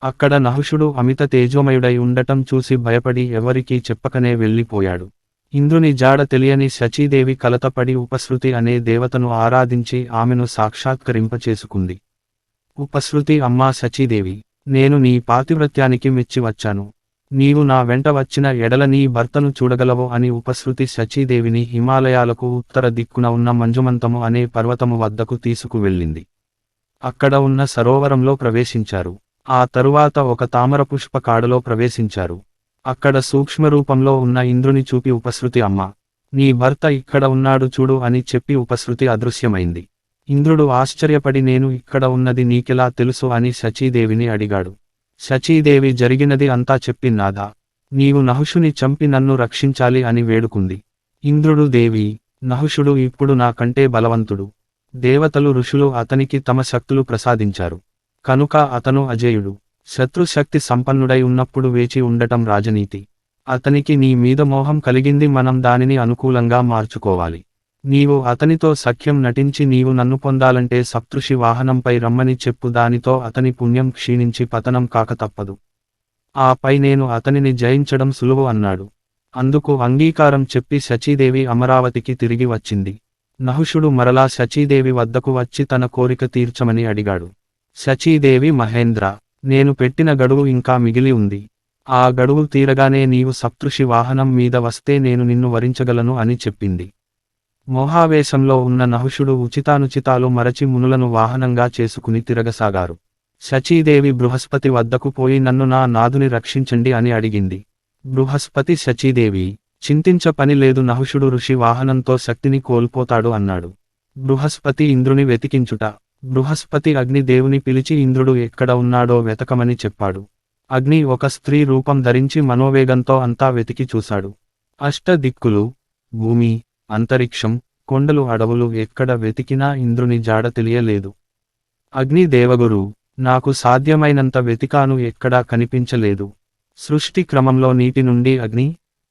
అక్కడ నహుషుడు అమిత తేజోమయుడై ఉండటం చూసి భయపడి ఎవరికీ చెప్పకనే వెళ్ళిపోయాడు. ఇంద్రుని జాడ తెలియని శచీదేవి కలతపడి ఉపశ్రుతి అనే దేవతను ఆరాధించి ఆమెను సాక్షాత్కరింపచేసుకుంది. ఉపశ్రుతి, అమ్మా శచీదేవి, నేను నీ పాతివ్రత్యానికి మెచ్చి వచ్చాను. నీవు నా వెంట వచ్చిన ఎడల నీ భర్తను చూడగలవు అని ఉపశృతి శచీదేవిని హిమాలయాలకు ఉత్తర దిక్కున ఉన్న మంజుమంతము అనే పర్వతము వద్దకు తీసుకువెళ్ళింది. అక్కడ ఉన్న సరోవరంలో ప్రవేశించారు. ఆ తరువాత ఒక తామరపుష్ప కాడలో ప్రవేశించారు. అక్కడ సూక్ష్మరూపంలో ఉన్న ఇంద్రుని చూపి ఉపశృతి అమ్మ, నీ భర్త ఇక్కడ ఉన్నాడు చూడు అని చెప్పి ఉపశృతి అదృశ్యమైంది. ఇంద్రుడు ఆశ్చర్యపడి నేను ఇక్కడ ఉన్నది నీకెలా తెలుసు అని శచీదేవిని అడిగాడు. శచీదేవి జరిగినది అంతా చెప్పినాదా, నీవు నహుషుని చంపి నన్ను రక్షించాలి అని వేడుకుంది. ఇంద్రుడు దేవి, నహుషుడు ఇప్పుడు నా కంటే బలవంతుడు. దేవతలు ఋషులు అతనికి తమ శక్తులు ప్రసాదించారు. కనుక అతను అజేయుడు. శత్రుశక్తి సంపన్నుడై ఉన్నప్పుడు వేచి ఉండటం రాజనీతి. అతనికి నీ మీద మోహం కలిగింది, మనం దానిని అనుకూలంగా మార్చుకోవాలి. నీవు అతనితో సఖ్యం నటించి నీవు నన్ను పొందాలంటే సప్తృషి వాహనంపై రమ్మని చెప్పు, దానితో అతని పుణ్యం క్షీణించి పతనం కాక తప్పదు. ఆపై నేను అతనిని జయించడం సులువు అన్నాడు. అందుకు అంగీకారం చెప్పి శచీదేవి అమరావతికి తిరిగి వచ్చింది. నహుషుడు మరలా శచీదేవి వద్దకు వచ్చి తన కోరిక తీర్చమని అడిగాడు. శచీదేవి, మహేంద్ర, నేను పెట్టిన గడువు ఇంకా మిగిలి ఉంది. ఆ గడువు తీరగానే నీవు సప్తృషి వాహనం మీద వస్తే నేను నిన్ను వరించగలను అని చెప్పింది. మోహావేశంలో ఉన్న నహుషుడు ఉచితానుచితాలు మరచి మునులను వాహనంగా చేసుకుని తిరగసాగారు. శచీదేవి బృహస్పతి వద్దకు పోయి నన్ను నా నాదుని రక్షించండి అని అడిగింది. బృహస్పతి శచీదేవి, చింతించ పని లేదు, నహుషుడు ఋషి వాహనంతో శక్తిని కోల్పోతాడు అన్నాడు. బృహస్పతి ఇంద్రుని వెతికించుట. బృహస్పతి అగ్ని దేవుని పిలిచి ఇంద్రుడు ఎక్కడ ఉన్నాడో వెతకమని చెప్పాడు. అగ్ని ఒక స్త్రీ రూపం ధరించి మనోవేగంతో అంతా వెతికి చూశాడు. అష్ట దిక్కులు, భూమి, అంతరిక్షం, కొండలు, అడవులు ఎక్కడ వెతికినా ఇంద్రుని జాడ తెలియలేదు. అగ్ని దేవగురు, నాకు సాధ్యమైనంత వెతికాను, ఎక్కడా కనిపించలేదు. సృష్టి క్రమంలో నీటి నుండి అగ్ని,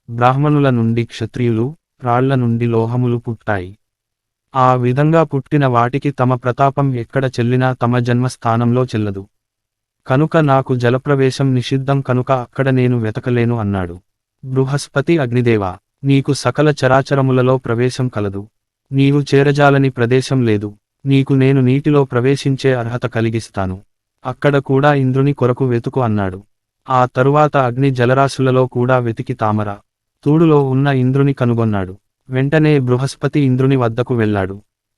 బ్రాహ్మణుల నుండి క్షత్రియులు, రాళ్ల నుండి లోహములు పుట్టాయి. ఆ విధంగా పుట్టిన వాటికి తమ ప్రతాపం ఎక్కడ చెల్లినా తమ జన్మస్థానంలో చెల్లదు. కనుక నాకు జలప్రవేశం నిషిద్ధం, కనుక అక్కడ నేను వెతకలేను అన్నాడు. బృహస్పతి అగ్నిదేవా, నీకు సకల చరాచరములలో ప్రవేశం కలదు. నీవు చేరజాలని ప్రదేశం లేదు. నీకు నేను నీటిలో ప్రవేశించే అర్హత కలిగిస్తాను. అక్కడ కూడా ఇంద్రుని కొరకు వెతుకు అన్నాడు. ఆ తరువాత అగ్ని జలరాశులలో కూడా వెతికి తామర తూడులో ఉన్న ఇంద్రుని కనుగొన్నాడు. వెంటనే బృహస్పతి ఇంద్రుని వద్దకు వెళ్ళాడు.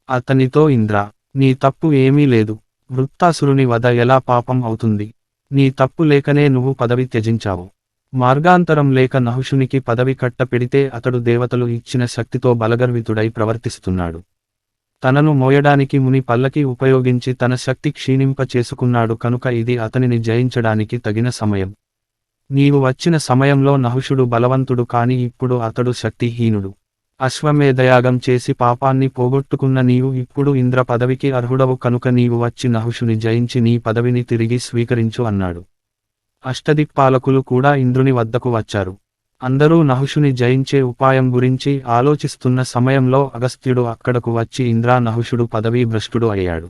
అతనితో, ఇంద్ర, నీ తప్పు ఏమీ లేదు. వృత్తాసురుని వధ ఎలా పాపం అవుతుంది? నీ తప్పు లేకనే నువ్వు పదవి త్యజించావు. మార్గాంతరం లేక నహుషునికి పదవి కట్టపెడితే అతడు దేవతలు ఇచ్చిన శక్తితో బలగర్వితుడై ప్రవర్తిస్తున్నాడు. తనను మోయడానికి ముని పల్లకి ఉపయోగించి తన శక్తి క్షీణింప చేసుకున్నాడు. కనుక ఇది అతనిని జయించడానికి తగిన సమయం. నీవు వచ్చిన సమయంలో నహుషుడు బలవంతుడు, కాని ఇప్పుడు అతడు శక్తిహీనుడు. అశ్వమేధయాగం చేసి పాపాన్ని పోగొట్టుకున్న నీవు ఇప్పుడు ఇంద్ర పదవికి అర్హుడవు. కనుక నీవు వచ్చి నహుషుని జయించి నీ పదవిని తిరిగి స్వీకరించు అన్నాడు. అష్టదిక్పాలకులు కూడా ఇంద్రుని వద్దకు వచ్చారు. అందరూ నహుషుని జయించే ఉపాయం గురించి ఆలోచిస్తున్న సమయంలో అగస్త్యుడు అక్కడకు వచ్చి, ఇంద్రా, నహుషుడు పదవీ భ్రష్టుడు అయ్యాడు.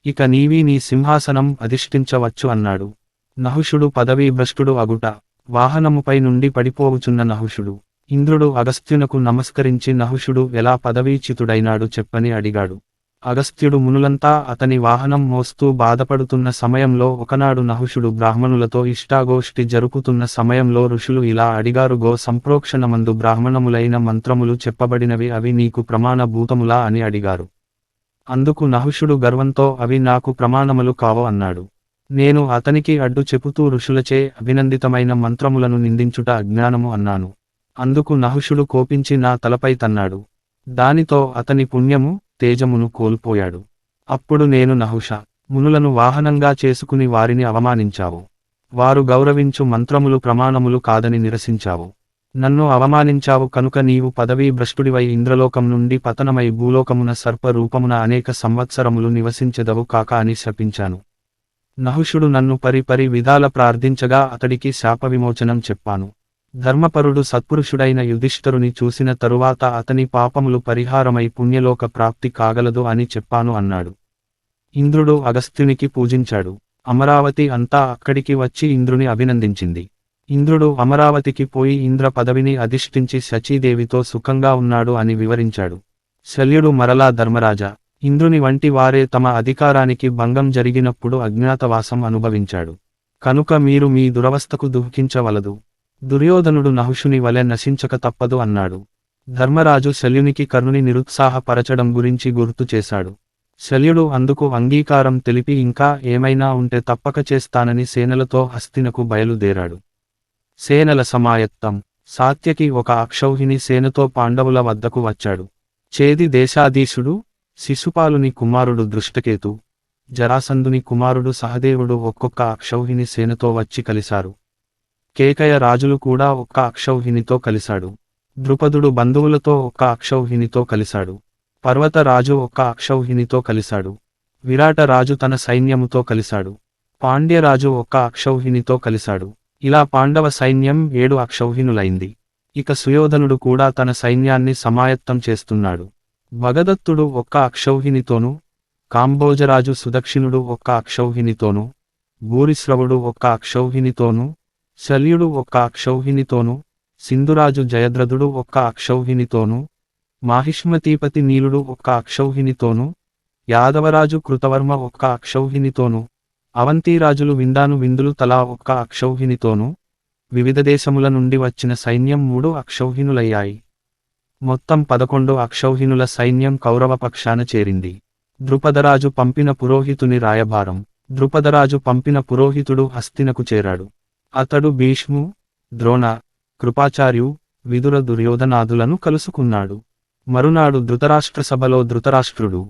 ఇక నీవీ నీ సింహాసనం అధిష్ఠించవచ్చు అన్నాడు. నహుషుడు పదవీ భ్రష్టుడు అగుట, వాహనముపై నుండి పడిపోవుచున్న నహుషుడు. ఇంద్రుడు అగస్త్యునకు నమస్కరించి నహుషుడు ఎలా పదవీచ్యుతుడైనాడు చెప్పని అడిగాడు. అగస్త్యుడు మునులంతా అతని వాహనం మోస్తూ బాధపడుతున్న సమయంలో ఒకనాడు నహుషుడు బ్రాహ్మణులతో ఇష్టాగోష్ఠి జరుపుతున్న సమయంలో ఋషులు ఇలా అడిగారు: గో సంప్రోక్షణమందు బ్రాహ్మణములైన మంత్రములు చెప్పబడినవి, అవి నీకు ప్రమాణ భూతములా అని అడిగారు. అందుకు నహుషుడు గర్వంతో, అవి నాకు ప్రమాణములు కావు అన్నాడు. నేను అతనికి అడ్డు చెబుతూ ఋషులచే అభినందితమైన మంత్రములను నిందించుట అజ్ఞానము అన్నాను. అందుకు నహుషుడు కోపించి నా తలపై తన్నాడు. దానితో అతని పుణ్యము, తేజమును కోల్పోయాడు. అప్పుడు నేను, నహుష, మునులను వాహనంగా చేసుకుని వారిని అవమానించావు. వారు గౌరవించు మంత్రములు ప్రమాణములు కాదని నిరసించావు. నన్ను అవమానించావు కనుక నీవు పదవీ భ్రష్టుడివై ఇంద్రలోకం నుండి పతనమై భూలోకమున సర్ప రూపమున అనేక సంవత్సరములు నివసించెదవు కాక అని శపించాను. నహుషుడు నన్ను పరి విధాల ప్రార్థించగా అతడికి శాప విమోచనం చెప్పాను. ధర్మపరుడు సత్పురుషుడైన యుధిష్ఠరుని చూసిన తరువాత అతని పాపములు పరిహారమై పుణ్యలోక ప్రాప్తి కాగలదు అని చెప్పాను అన్నాడు. ఇంద్రుడు అగస్త్యునికి పూజించాడు. అమరావతి అంతా అక్కడికి వచ్చి ఇంద్రుని అభినందించింది. ఇంద్రుడు అమరావతికి పోయి ఇంద్ర పదవిని అధిష్ఠించి శచీదేవితో సుఖంగా ఉన్నాడు అని వివరించాడు. శల్యుడు మరలా, ధర్మరాజా, ఇంద్రుని వంటి వారే తమ అధికారానికి భంగం జరిగినప్పుడు అజ్ఞాతవాసం అనుభవించాడు. కనుక మీరు మీ దురవస్థకు దుఃఖించవలదు. దుర్యోధనుడు నహుషుని వలె నశించక తప్పదు అన్నాడు. ధర్మరాజు శల్యునికి కర్ణుని నిరుత్సాహపరచడం గురించి గుర్తు చేశాడు. శల్యుడు అందుకు అంగీకారం తెలిపి ఇంకా ఏమైనా ఉంటే తప్పక చేస్తానని సేనలతో హస్తినకు బయలుదేరాడు. సేనల సమాయత్తం. సాత్యకి ఒక అక్షౌహిణి సేనతో పాండవుల వద్దకు వచ్చాడు. చేది దేశాధీశుడు, శిశుపాలుని కుమారుడు దృష్టకేతు, జరాసంధుని కుమారుడు సహదేవుడు ఒక్కొక్క అక్షౌహిణి సేనతో వచ్చి కలిశారు. కేకయ రాజులు కూడా ఒక్క అక్షౌహిణితో కలిశాడు. ద్రుపదుడు బంధువులతో ఒక్క అక్షౌహిణితో కలిశాడు. పర్వతరాజు ఒక్క అక్షౌహిణితో కలిశాడు. విరాట రాజు తన సైన్యముతో కలిశాడు. పాండ్యరాజు ఒక్క అక్షౌహిణితో కలిశాడు. ఇలా పాండవ సైన్యం 7 అక్షౌహిణులైంది. ఇక సుయోధనుడు కూడా తన సైన్యాన్ని సమాయత్తం చేస్తున్నాడు. భగదత్తుడు ఒక్క అక్షౌహిణితోనూ, కాంబోజరాజు సుదక్షిణుడు ఒక్క అక్షౌహిణితోనూ, భూరిశ్రవుడు ఒక్క అక్షౌహిణితోనూ, శల్యుడు ఒక్క అక్షౌహిణితోనూ, సింధురాజు జయద్రథుడు ఒక్క అక్షౌహిణితోనూ, మాహిష్మతీపతి నీలుడు ఒక్క అక్షౌహిణితోనూ, యాదవరాజు కృతవర్మ ఒక్క అక్షౌహిణితోనూ, అవంతిరాజులు విందాను విందులు తలా ఒక్క అక్షౌహిణితోనూ, వివిధ దేశముల నుండి వచ్చిన సైన్యం 3 అక్షౌహిణులయ్యాయి. మొత్తం 11 అక్షౌహిణుల సైన్యం కౌరవ పక్షాన చేరింది. ద్రుపదరాజు పంపిన పురోహితుని రాయబారం. ద్రుపదరాజు పంపిన పురోహితుడు హస్తినకు చేరాడు. అతడు భీష్ము, ద్రోణ, కృపాచార్యు, విదుర దుర్యోధనాదులను కలుసుకున్నాడు. మరునాడు ధృతరాష్ట్ర సభలో ధృతరాష్ట్రుడు,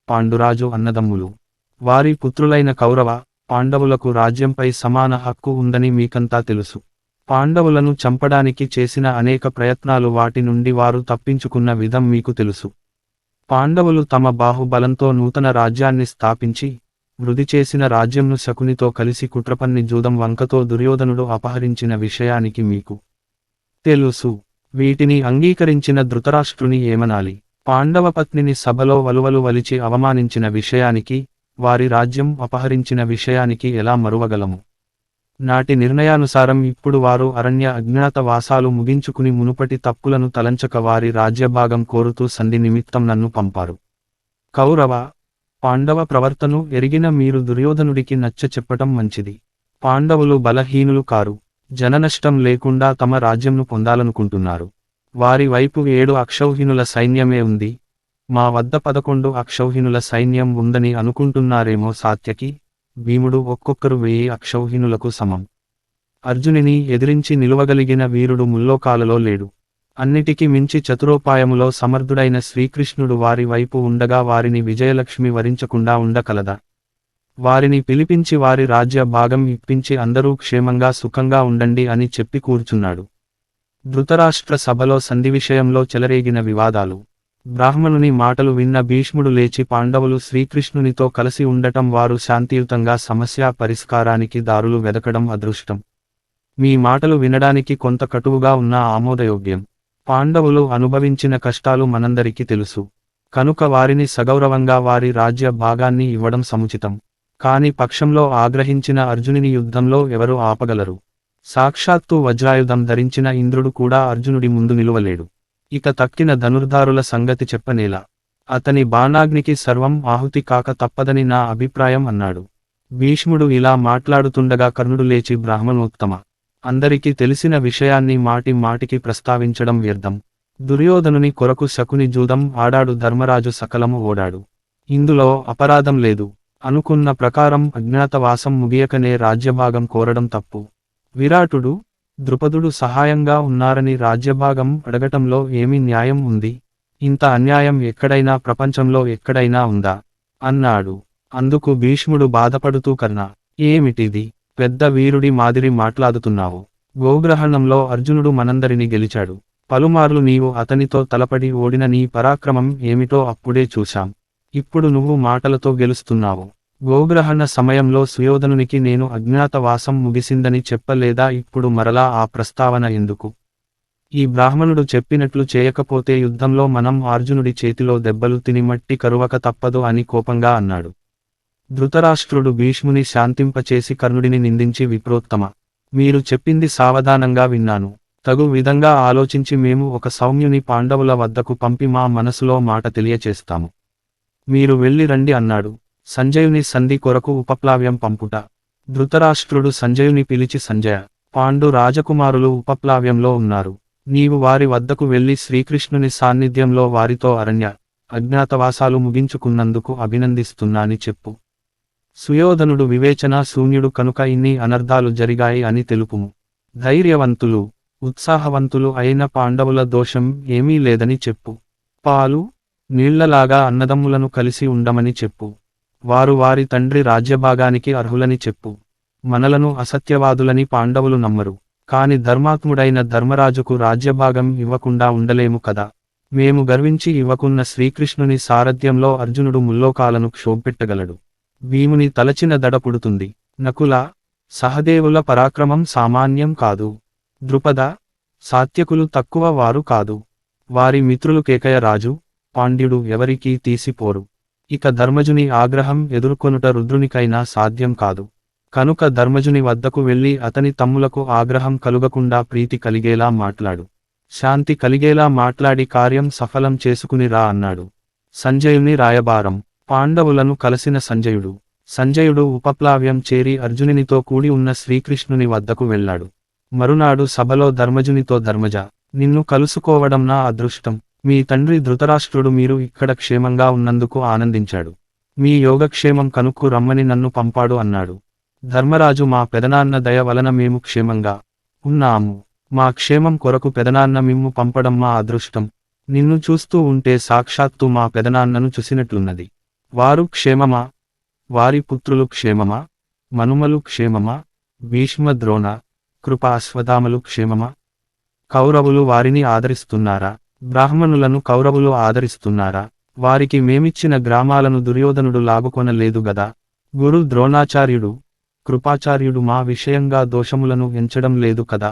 పాండురాజు అన్నదమ్ములు, వారి పుత్రులైన కౌరవ, పాండవులకు రాజ్యంపై సమాన హక్కు ఉందని మీకంతా తెలుసు. పాండవులను చంపడానికి చేసిన అనేక ప్రయత్నాలు వాటి నుండి వారు తప్పించుకున్న విధం మీకు తెలుసు. పాండవులు తమ బాహుబలంతో నూతన రాజ్యాన్ని స్థాపించి, వృద్ధి చేసిన రాజ్యంను శకునితో కలిసి కుట్రపన్ని జూదం వంకతో దుర్యోధనుడు అపహరించిన విషయానికి మీకు తెలుసు. వీటిని అంగీకరించిన ధృతరాష్ట్రుని ఏమనాలి? పాండవ పత్నిని సభలో వలువలు వలిచి అవమానించిన విషయానికి, వారి రాజ్యం అపహరించిన విషయానికి ఎలా మరువగలము? నాటి నిర్ణయానుసారం ఇప్పుడు వారు అరణ్య అజ్ఞాత వాసాలు ముగించుకుని మునుపటి తప్పులను తలంచక వారి రాజ్యభాగం కోరుతూ సంధి నిమిత్తం నన్ను పంపారు. కౌరవ, పాండవ ప్రవర్తను ఎరిగిన మీరు దుర్యోధనుడికి నచ్చ చెప్పటం మంచిది. పాండవులు బలహీనులు కారు. జననష్టం లేకుండా తమ రాజ్యంను పొందాలనుకుంటున్నారు. వారి వైపు 7 అక్షౌహిణుల సైన్యమే ఉంది. మా వద్ద 11 అక్షౌహిణుల సైన్యం ఉందని అనుకుంటున్నారేమో. సాత్యకి, భీముడు ఒక్కొక్కరు 1000 అక్షౌహిణులకు సమం. అర్జునిని ఎదిరించి నిలువగలిగిన వీరుడు ముల్లోకాలలో లేడు. అన్నిటికి మించి చతురోపాయములో సమర్థుడైన శ్రీకృష్ణుడు వారి వైపు ఉండగా వారిని విజయలక్ష్మి వరించకుండా ఉండకలదా? వారిని పిలిపించి వారి రాజ్య భాగం ఇప్పించి అందరూ క్షేమంగా సుఖంగా ఉండండి అని చెప్పి కూర్చున్నాడు. ధృతరాష్ట్ర సభలో సంధి విషయంలో చెలరేగిన వివాదాలు. బ్రాహ్మణుని మాటలు విన్న భీష్ముడు లేచి పాండవులు శ్రీకృష్ణునితో కలిసి ఉండటం, వారు శాంతియుతంగా సమస్య పరిష్కారానికి దారులు వెదకడం అదృష్టం. మీ మాటలు వినడానికి కొంత కటువుగా ఉన్నా ఆమోదయోగ్యం. పాండవులు అనుభవించిన కష్టాలు మనందరికీ తెలుసు. కనుక వారిని సగౌరవంగా వారి రాజ్య భాగాన్ని ఇవ్వడం సముచితం. కాని పక్షంలో ఆగ్రహించిన అర్జునుని యుద్ధంలో ఎవరు ఆపగలరు? సాక్షాత్తు వజ్రాయుధం ధరించిన ఇంద్రుడు కూడా అర్జునుడి ముందు నిలువలేడు. ఇక తక్కిన ధనుర్ధారుల సంగతి చెప్పనేలా? అతని బాణాగ్నికి సర్వం ఆహుతి కాక తప్పదని నా అభిప్రాయం అన్నాడు. భీష్ముడు ఇలా మాట్లాడుతుండగా కర్ణుడు లేచి బ్రాహ్మణోత్తమ, అందరికీ తెలిసిన విషయాన్ని మాటి మాటికి ప్రస్తావించడం వ్యర్థం. దుర్యోధనుని కొరకు శకుని జూదం ఆడాడు. ధర్మరాజు సకలము ఓడాడు. ఇందులో అపరాధం లేదు. అనుకున్న ప్రకారం అజ్ఞాతవాసం ముగియకనే రాజ్యభాగం కోరడం తప్పు. విరాటుడు, ద్రుపదుడు సహాయంగా ఉన్నారని రాజ్యభాగం అడగటంలో ఏమి న్యాయం ఉంది? ఇంత అన్యాయం ఎక్కడైనా ప్రపంచంలో ఎక్కడైనా ఉందా? అన్నాడు. అందుకు భీష్ముడు బాధపడుతూ కర్ణ, ఏమిటిది? పెద్ద వీరుడి మాదిరి మాట్లాడుతున్నావు. గోగ్రహణంలో అర్జునుడు మనందరిని గెలిచాడు. పలుమార్లు నీవు అతనితో తలపడి ఓడిన నీ పరాక్రమం ఏమిటో అప్పుడే చూశాం. ఇప్పుడు నువ్వు మాటలతో గెలుస్తున్నావు. గోగ్రహణ సమయంలో సుయోధనునికి నేను అజ్ఞాతవాసం ముగిసిందని చెప్పలేదా? ఇప్పుడు మరలా ఆ ప్రస్తావన ఎందుకు? ఈ బ్రాహ్మణుడు చెప్పినట్లు చేయకపోతే యుద్ధంలో మనం అర్జునుడి చేతిలో దెబ్బలు తిని మట్టి కరువక తప్పదు అని కోపంగా అన్నాడు. ధృతరాష్ట్రుడు భీష్ముని శాంతింపచేసి కర్ణుడిని నిందించి, విప్రోత్తమ, మీరు చెప్పింది సావధానంగా విన్నాను. తగు విధంగా ఆలోచించి మేము ఒక సౌమ్యుని పాండవుల వద్దకు పంపి మా మనసులో మాట తెలియచేస్తాము. మీరు వెళ్ళి రండి అన్నాడు. సంజయుని సంధి కొరకు ఉపప్లావ్యం పంపుట. ధృతరాష్ట్రుడు సంజయుని పిలిచి సంజయ, పాండు రాజకుమారులు ఉపప్లావ్యంలో ఉన్నారు. నీవు వారి వద్దకు వెళ్లి శ్రీకృష్ణుని సాన్నిధ్యంలో వారితో అజ్ఞాతవాసాలు ముగించుకున్నందుకు అభినందిస్తున్నాని చెప్పు. సుయోధనుడు వివేచనా శూన్యుడు కనుక ఇన్ని అనర్థాలు జరిగాయి అని తెలుపుము. ధైర్యవంతులు, ఉత్సాహవంతులు అయిన పాండవుల దోషం ఏమీ లేదని చెప్పు. పాలు, నీళ్లలాగా అన్నదమ్ములను కలిసి ఉండమని చెప్పు. వారు వారి తండ్రి రాజ్యభాగానికి అర్హులని చెప్పు. మనలను అసత్యవాదులని పాండవులు నమ్మరు, కాని ధర్మాత్ముడైన ధర్మరాజుకు రాజ్యభాగం ఇవ్వకుండా ఉండలేము కదా. మేము గర్వించి ఇవ్వకున్న శ్రీకృష్ణుని సారథ్యంలో అర్జునుడు ముల్లోకాలను క్షోభెట్టగలడు. భీముని తలచిన దడ పుడుతుంది. నకుల, సహదేవుల పరాక్రమం సామాన్యం కాదు. ద్రుపద, సాత్యకులు తక్కువ వారు కాదు. వారి మిత్రులు కేకయ రాజు, పాండ్యుడు ఎవరికీ తీసిపోరు. ఇక ధర్మజుని ఆగ్రహం ఎదుర్కొనుట రుద్రునికైనా సాధ్యం కాదు. కనుక ధర్మజుని వద్దకు వెళ్లి అతని తమ్ములకు ఆగ్రహం కలుగకుండా ప్రీతి కలిగేలా మాట్లాడు. శాంతి కలిగేలా మాట్లాడి కార్యం సఫలం చేసుకుని రా అన్నాడు. సంజయుని రాయబారం. పాండవులను కలసిన సంజయుడు ఉపప్లావ్యం చేరి అర్జునునితో కూడి ఉన్న శ్రీకృష్ణుని వద్దకు వెళ్ళాడు. మరునాడు సభలో ధర్మజునితో ధర్మజ, నిన్ను కలుసుకోవడం నా అదృష్టం. మీ తండ్రి ధృతరాష్ట్రుడు మీరు ఇక్కడ క్షేమంగా ఉన్నందుకు ఆనందించాడు. మీ యోగక్షేమం కనుక్కు రమ్మని నన్ను పంపాడు అన్నాడు. ధర్మరాజు, మా పెదనాన్న దయ వలన మేము క్షేమంగా ఉన్నాము. మా క్షేమం కొరకు పెదనాన్న మిమ్ము పంపడం మా అదృష్టం. నిన్ను చూస్తూ ఉంటే సాక్షాత్తు మా పెదనాన్నను చూసినట్లున్నది. వారు క్షేమమా? వారి పుత్రులు క్షేమమా? మనుమలు క్షేమమా? భీష్మ, ద్రోణ, కృప, అశ్వత్థామలు క్షేమమా? కౌరవులు వారిని ఆదరిస్తున్నారా? బ్రాహ్మణులను కౌరవులు ఆదరిస్తున్నారా? వారికి మేమిచ్చిన గ్రామాలను దుర్యోధనుడు లాగుకొనలేదు గదా. గురు ద్రోణాచార్యుడు, కృపాచార్యుడు మా విషయంగా దోషములను ఎంచడం లేదు కదా.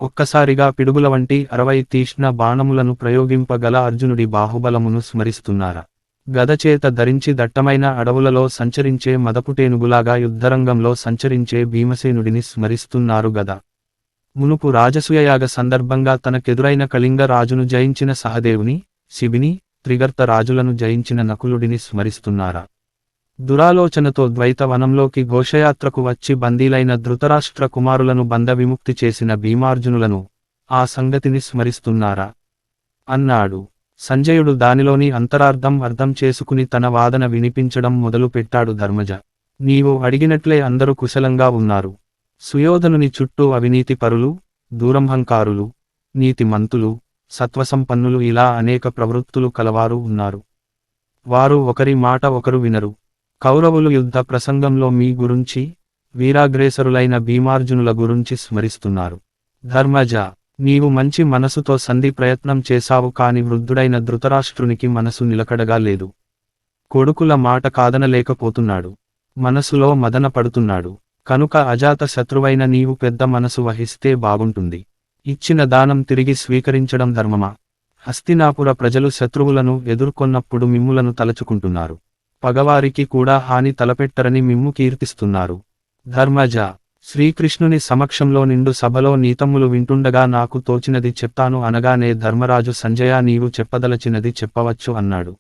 ఒక్కసారిగా పిడుగుల వంటి 60 తీక్ష్ణ బాణములను ప్రయోగింపగల అర్జునుడి బాహుబలమును స్మరిస్తున్నారా? గదచేత ధరించి దట్టమైన అడవులలో సంచరించే మదపుటేనుగులాగా యుద్ధరంగంలో సంచరించే భీమసేనుడిని స్మరిస్తున్నారు గదా. మునుపు రాజసూయయాగ సందర్భంగా తనకెదురైన కళింగ రాజును జయించిన సహదేవుని, శిబిని, త్రిగర్త రాజులను జయించిన నకులుడిని స్మరిస్తున్నారా? దురాలోచనతో ద్వైత వనంలోకి ఘోషయాత్రకు వచ్చి బందీలైన ధృతరాష్ట్ర కుమారులను బంధ విముక్తి చేసిన భీమార్జునులను, ఆ సంగతిని స్మరిస్తున్నారా? అన్నాడు. సంజయుడు దానిలోని అంతరార్థం అర్థం చేసుకుని తన వాదన వినిపించడం మొదలు పెట్టాడు. ధర్మజ, నీవు అడిగినట్లే అందరూ కుశలంగా ఉన్నారు. సుయోధనుని చుట్టూ అవినీతి పరులు, దూరంహంకారులు, నీతిమంతులు, సత్వసంపన్నులు ఇలా అనేక ప్రవృత్తులు కలవారు ఉన్నారు. వారు ఒకరి మాట ఒకరు వినరు. కౌరవులు యుద్ధ ప్రసంగంలో మీ గురించి, వీరాగ్రేసరులైన భీమార్జునుల గురించి స్మరిస్తున్నారు. ధర్మజ, నీవు మంచి మనసుతో సంధి ప్రయత్నం చేశావు, కాని వృద్ధుడైన ధృతరాష్ట్రునికి మనసు నిలకడగా లేదు. కొడుకుల మాట కాదనలేకపోతున్నాడు. మనసులో మదన పడుతున్నాడు. కనుక అజాత శత్రువైన నీవు పెద్ద మనసు వహిస్తే బాగుంటుంది. ఇచ్చిన దానం తిరిగి స్వీకరించడం ధర్మమా? హస్తినాపుర ప్రజలు శత్రువులను ఎదుర్కొన్నప్పుడు మిమ్ములను తలచుకుంటున్నారు. పగవారికి కూడా హాని తలపెట్టరని మిమ్ము కీర్తిస్తున్నారు. ధర్మజ, శ్రీకృష్ణుని సమక్షంలో నిండు సభలో నీతమ్ములు వింటుండగా నాకు తోచినది చెప్తాను అనగానే ధర్మరాజు, సంజయ, నీవు చెప్పదలచినది చెప్పవచ్చు అన్నాడు.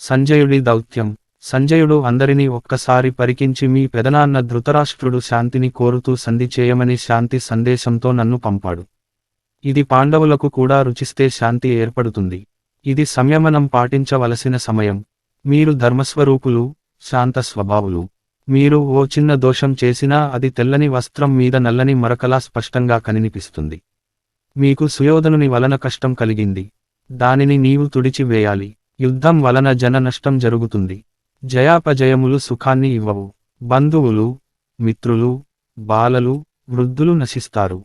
సంజయుడి దౌత్యం. సంజయుడు అందరినీ ఒక్కసారి పరికించి, మీ పెదనాన్న ధృతరాష్ట్రుడు శాంతిని కోరుతూ సంధి చేయమని శాంతి సందేశంతో నన్ను పంపాడు. ఇది పాండవులకు కూడా రుచిస్తే శాంతి ఏర్పడుతుంది. ఇది సంయమనం పాటించవలసిన సమయం. మీరు ధర్మస్వరూపులు, శాంత స్వభావులు. మీరు ఓ చిన్న దోషం చేసినా అది తెల్లని వస్త్రం మీద నల్లని మరకలా స్పష్టంగా కనిపిస్తుంది. మీకు సుయోధనుని వలన కష్టం కలిగింది. దానిని నీవు తుడిచివేయాలి. యుద్ధం వలన జన నష్టం జరుగుతుంది. జయాపజయములు సుఖాన్ని ఇవ్వవు. బంధువులు, మిత్రులు, బాలలు, వృద్ధులు నశిస్తారు.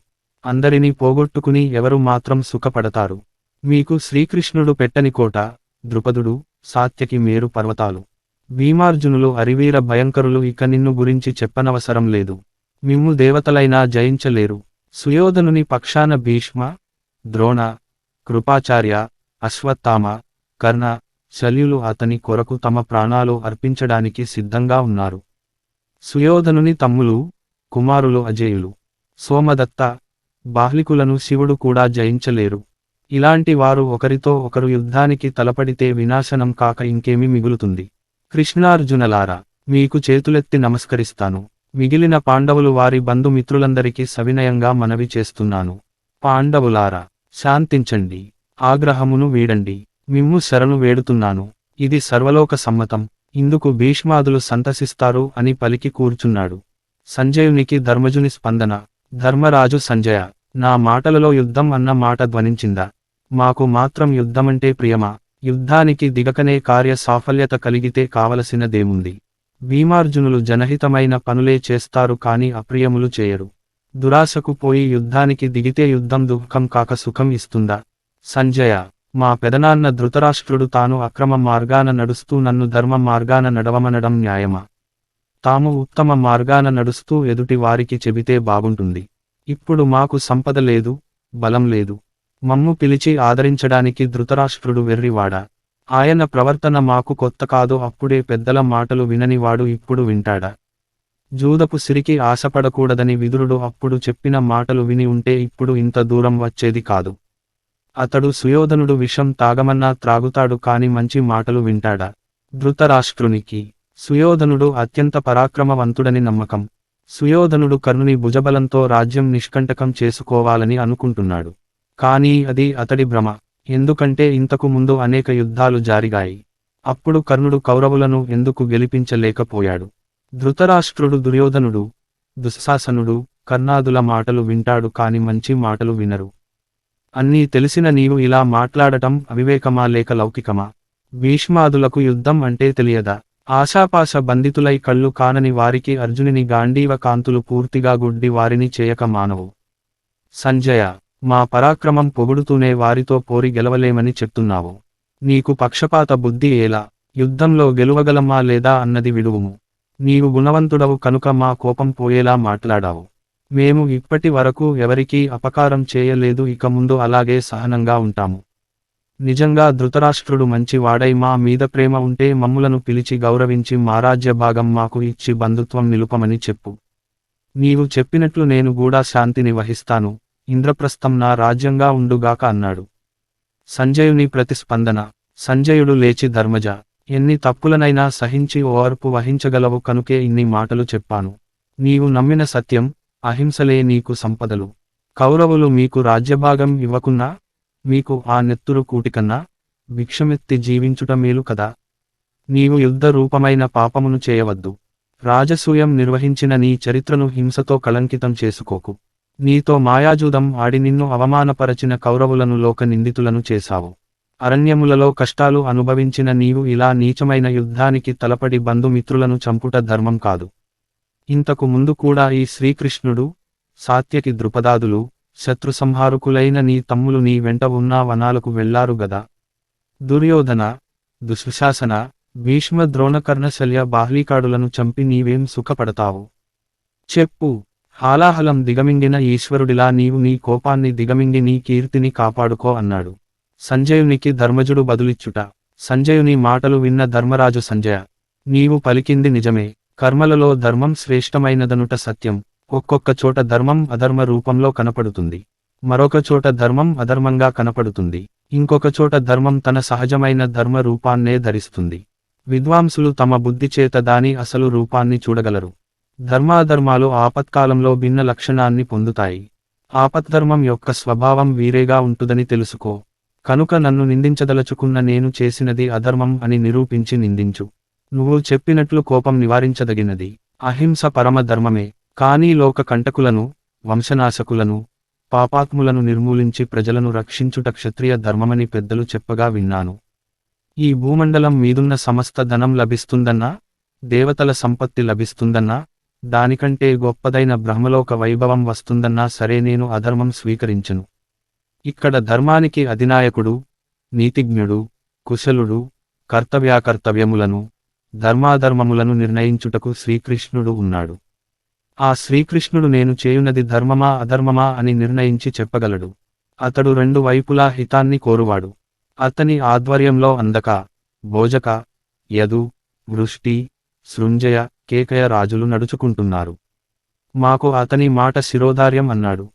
అందరినీ పోగొట్టుకుని ఎవరు మాత్రం సుఖపడతారు? మీకు శ్రీకృష్ణుడు పెట్టని కోట, ద్రుపదుడు, సాత్యకి మేరు పర్వతాలు. భీమార్జునులు అరివీర భయంకరులు. ఇక నిన్ను గురించి చెప్పనవసరం లేదు. మిమ్ము దేవతలైనా జయించలేరు. సుయోధనుని పక్షాన భీష్మ, ద్రోణ, కృపాచార్య, అశ్వత్థామ, కర్ణ, శల్యులు అతని కొరకు తమ ప్రాణాలు అర్పించడానికి సిద్ధంగా ఉన్నారు. సుయోధనుని తమ్ములు, కుమారులు అజేయులు, సోమదత్త, బాహ్లికులను శివుడు కూడా జయించలేరు. ఇలాంటి వారు ఒకరితో ఒకరు యుద్ధానికి తలపడితే వినాశనం కాక ఇంకేమి మిగులుతుంది? కృష్ణార్జునలారా, మీకు చేతులెత్తి నమస్కరిస్తాను. మిగిలిన పాండవులు వారి బంధుమిత్రులందరికీ సవినయంగా మనవి చేస్తున్నాను. పాండవులారా, శాంతించండి, ఆగ్రహమును వీడండి, మిమ్ము శరణు వేడుతున్నాను. ఇది సర్వలోక సమ్మతం, ఇందుకు భీష్మాదులు సంతసిస్తారు అని పలికి కూర్చున్నాడు. సంజయునికి ధర్మజుని స్పందన. ధర్మరాజు సంజయ, నా మాటలలో యుద్ధం అన్న మాట ధ్వనించిందా? మాకు మాత్రం యుద్ధమంటే ప్రియమా? యుద్ధానికి దిగకనే కార్య సాఫల్యత కలిగితే కావలసినదేముంది? భీమార్జునులు జనహితమైన పనులే చేస్తారు కాని అప్రియములు చేయరు. దురాశకు పోయి యుద్ధానికి దిగితే యుద్ధం దుఃఖం కాక సుఖం ఇస్తుందా? సంజయ, మా పెదనాన్న ధృతరాష్ట్రుడు తాను అక్రమ మార్గాన నడుస్తూ నన్ను ధర్మ మార్గాన నడవమనడం న్యాయమా? తాము ఉత్తమ మార్గాన నడుస్తూ ఎదుటి వారికి చెబితే బాగుంటుంది. ఇప్పుడు మాకు సంపద లేదు, బలం లేదు. మమ్ము పిలిచి ఆదరించడానికి ధృతరాష్ట్రుడు వెర్రివాడా? ఆయన ప్రవర్తన మాకు కొత్త కాదు. అప్పుడే పెద్దల మాటలు విననివాడు ఇప్పుడు వింటాడా? జూదపు సిరికి ఆశపడకూడదని విదురుడు అప్పుడు చెప్పిన మాటలు విని ఉంటే ఇప్పుడు ఇంత దూరం వచ్చేది కాదు. అతడు సుయోధనుడు విషం తాగమన్నా త్రాగుతాడు కాని మంచి మాటలు వింటాడా? ధృతరాష్ట్రునికి సుయోధనుడు అత్యంత పరాక్రమవంతుడని నమ్మకం. సుయోధనుడు కర్ణుని భుజబలంతో రాజ్యం నిష్కంటకం చేసుకోవాలని అనుకుంటున్నాడు. కానీ అది అతడి భ్రమ. ఎందుకంటే ఇంతకు ముందు అనేక యుద్ధాలు జారిగాయి. అప్పుడు కర్ణుడు కౌరవులను ఎందుకు గెలిపించలేకపోయాడు? ధృతరాష్ట్రుడు దుర్యోధనుడు, దుశ్శాసనుడు, కర్ణాదుల మాటలు వింటాడు కాని మంచి మాటలు వినరు. అన్నీ తెలిసిన నీవు ఇలా మాట్లాడటం అవివేకమా లేక లౌకికమా? భీష్మాదులకు యుద్ధం అంటే తెలియదా? ఆశాపాశ బంధితులై కళ్ళు కానని వారికి అర్జునిని గాంధీవ కాంతులు పూర్తిగా గుడ్డి వారిని చేయక మానవు. సంజయ, మా పరాక్రమం పొగుడుతూనే వారితో పోరి గెలవలేమని చెప్తున్నావు. నీకు పక్షపాత బుద్ధి ఏలా? యుద్ధంలో గెలువగలమా లేదా అన్నది విడువుము. నీవు గుణవంతుడవు కనుక మా కోపం పోయేలా మాట్లాడావు. మేము ఇప్పటి వరకు ఎవరికీ అపకారం చేయలేదు, ఇక ముందు అలాగే సహనంగా ఉంటాము. నిజంగా ధృతరాష్ట్రుడు మంచి వాడై మా మీద ప్రేమ ఉంటే మమ్ములను పిలిచి గౌరవించి మా రాజ్య భాగం మాకు ఇచ్చి బంధుత్వం నిలుపమని చెప్పు. నీవు చెప్పినట్లు నేను కూడా శాంతిని వహిస్తాను. ఇంద్రప్రస్థం నా రాజ్యంగా ఉండుగాక అన్నాడు. సంజయుని ప్రతిస్పందన. సంజయుడు లేచి ధర్మజ, ఎన్ని తప్పులనైనా సహించి ఓర్పు వహించగలవు కనుకే ఇన్ని మాటలు చెప్పాను. నీవు నమ్మిన సత్యం, అహింసలే నీకు సంపదలు. కౌరవులు మీకు రాజ్యభాగం ఇవ్వకున్నా మీకు ఆ నెత్తురు కూటికన్నా భిక్షమెత్తి జీవించుట మేలు కదా. నీవు యుద్ధ రూపమైన పాపమును చేయవద్దు. రాజసూయం నిర్వహించిన నీ చరిత్రను హింసతో కళంకితం చేసుకోకు. నీతో మాయాజూదం ఆడి నిన్ను అవమానపరచిన కౌరవులను లోక నిందితులను చేశావు. అరణ్యములలో కష్టాలు అనుభవించిన నీవు ఇలా నీచమైన యుద్ధానికి తలపడి బంధుమిత్రులను చంపుట ధర్మం కాదు. ఇంతకు ముందు కూడా ఈ శ్రీకృష్ణుడు, సాత్యకి ద్రుపదాదులు, శత్రు సంహారకులైన నీ తమ్ములు నీ వెంట ఉన్న వనాలకు వెళ్లారు గదా. దుర్యోధన, దుశ్శాసన, భీష్మ, ద్రోణకర్ణశల్య బాహ్లీకాడులను చంపి నీవేం సుఖపడతావు? చెప్పు. హాలాహలం దిగమింగిన ఈశ్వరుడిలా నీవు నీ కోపాన్ని దిగమింగి నీ కీర్తిని కాపాడుకో అన్నాడు. సంజయునికి ధర్మజుడు బదులిచ్చుట. సంజయుని మాటలు విన్న ధర్మరాజు సంజయ, నీవు పలికింది నిజమే. కర్మలలో ధర్మం శ్రేష్టమైనదనుట సత్యం. ఒక్కొక్క చోట ధర్మం అధర్మ రూపంలో కనపడుతుంది. మరొక చోట ధర్మం అధర్మంగా కనపడుతుంది. ఇంకొక చోట ధర్మం తన సహజమైన ధర్మ రూపాన్నే ధరిస్తుంది. విద్వాంసులు తమ బుద్ధి చేత దాని అసలు రూపాన్ని చూడగలరు. ధర్మాధర్మాలు ఆపత్కాలంలో భిన్న లక్షణాన్ని పొందుతాయి. ఆపద్ధర్మం యొక్క స్వభావం వీరేగా ఉంటుందని తెలుసుకో. కనుక నన్ను నిందించదలచుకున్న నేను చేసినది అధర్మం అని నిరూపించి నిందించు. నువ్వు చెప్పినట్లు కోపం నివారించదగినది. అహింస పరమ ధర్మమే. కానీ లోక కంటకులను, వంశనాశకులను, పాపాత్ములను నిర్మూలించి ప్రజలను రక్షించుట క్షత్రియ ధర్మమని పెద్దలు చెప్పగా విన్నాను. ఈ భూమండలం మీదున్న సమస్త ధనం లభిస్తుందన్నా, దేవతల సంపత్తి లభిస్తుందన్నా, దానికంటే గొప్పదైన బ్రహ్మలోక వైభవం వస్తుందన్నా సరే నేను అధర్మం స్వీకరించను. ఇక్కడ ధర్మానికి అధినాయకుడు, నీతిజ్ఞుడు, కుశలుడు, కర్తవ్యాకర్తవ్యములను, ధర్మాధర్మములను నిర్ణయించుటకు శ్రీకృష్ణుడు ఉన్నాడు. ఆ శ్రీకృష్ణుడు నేను చేయునది ధర్మమా అధర్మమా అని నిర్ణయించి చెప్పగలడు. అతడు రెండు వైపులా హితాన్ని కోరువాడు. అతని ఆధ్వర్యంలో అందక, భోజక, యదు, వృష్టి, సృంజయ, కేకయ రాజులు నడుచుకుంటున్నారు. మాకు అతని మాట శిరోధార్యం అన్నాడు.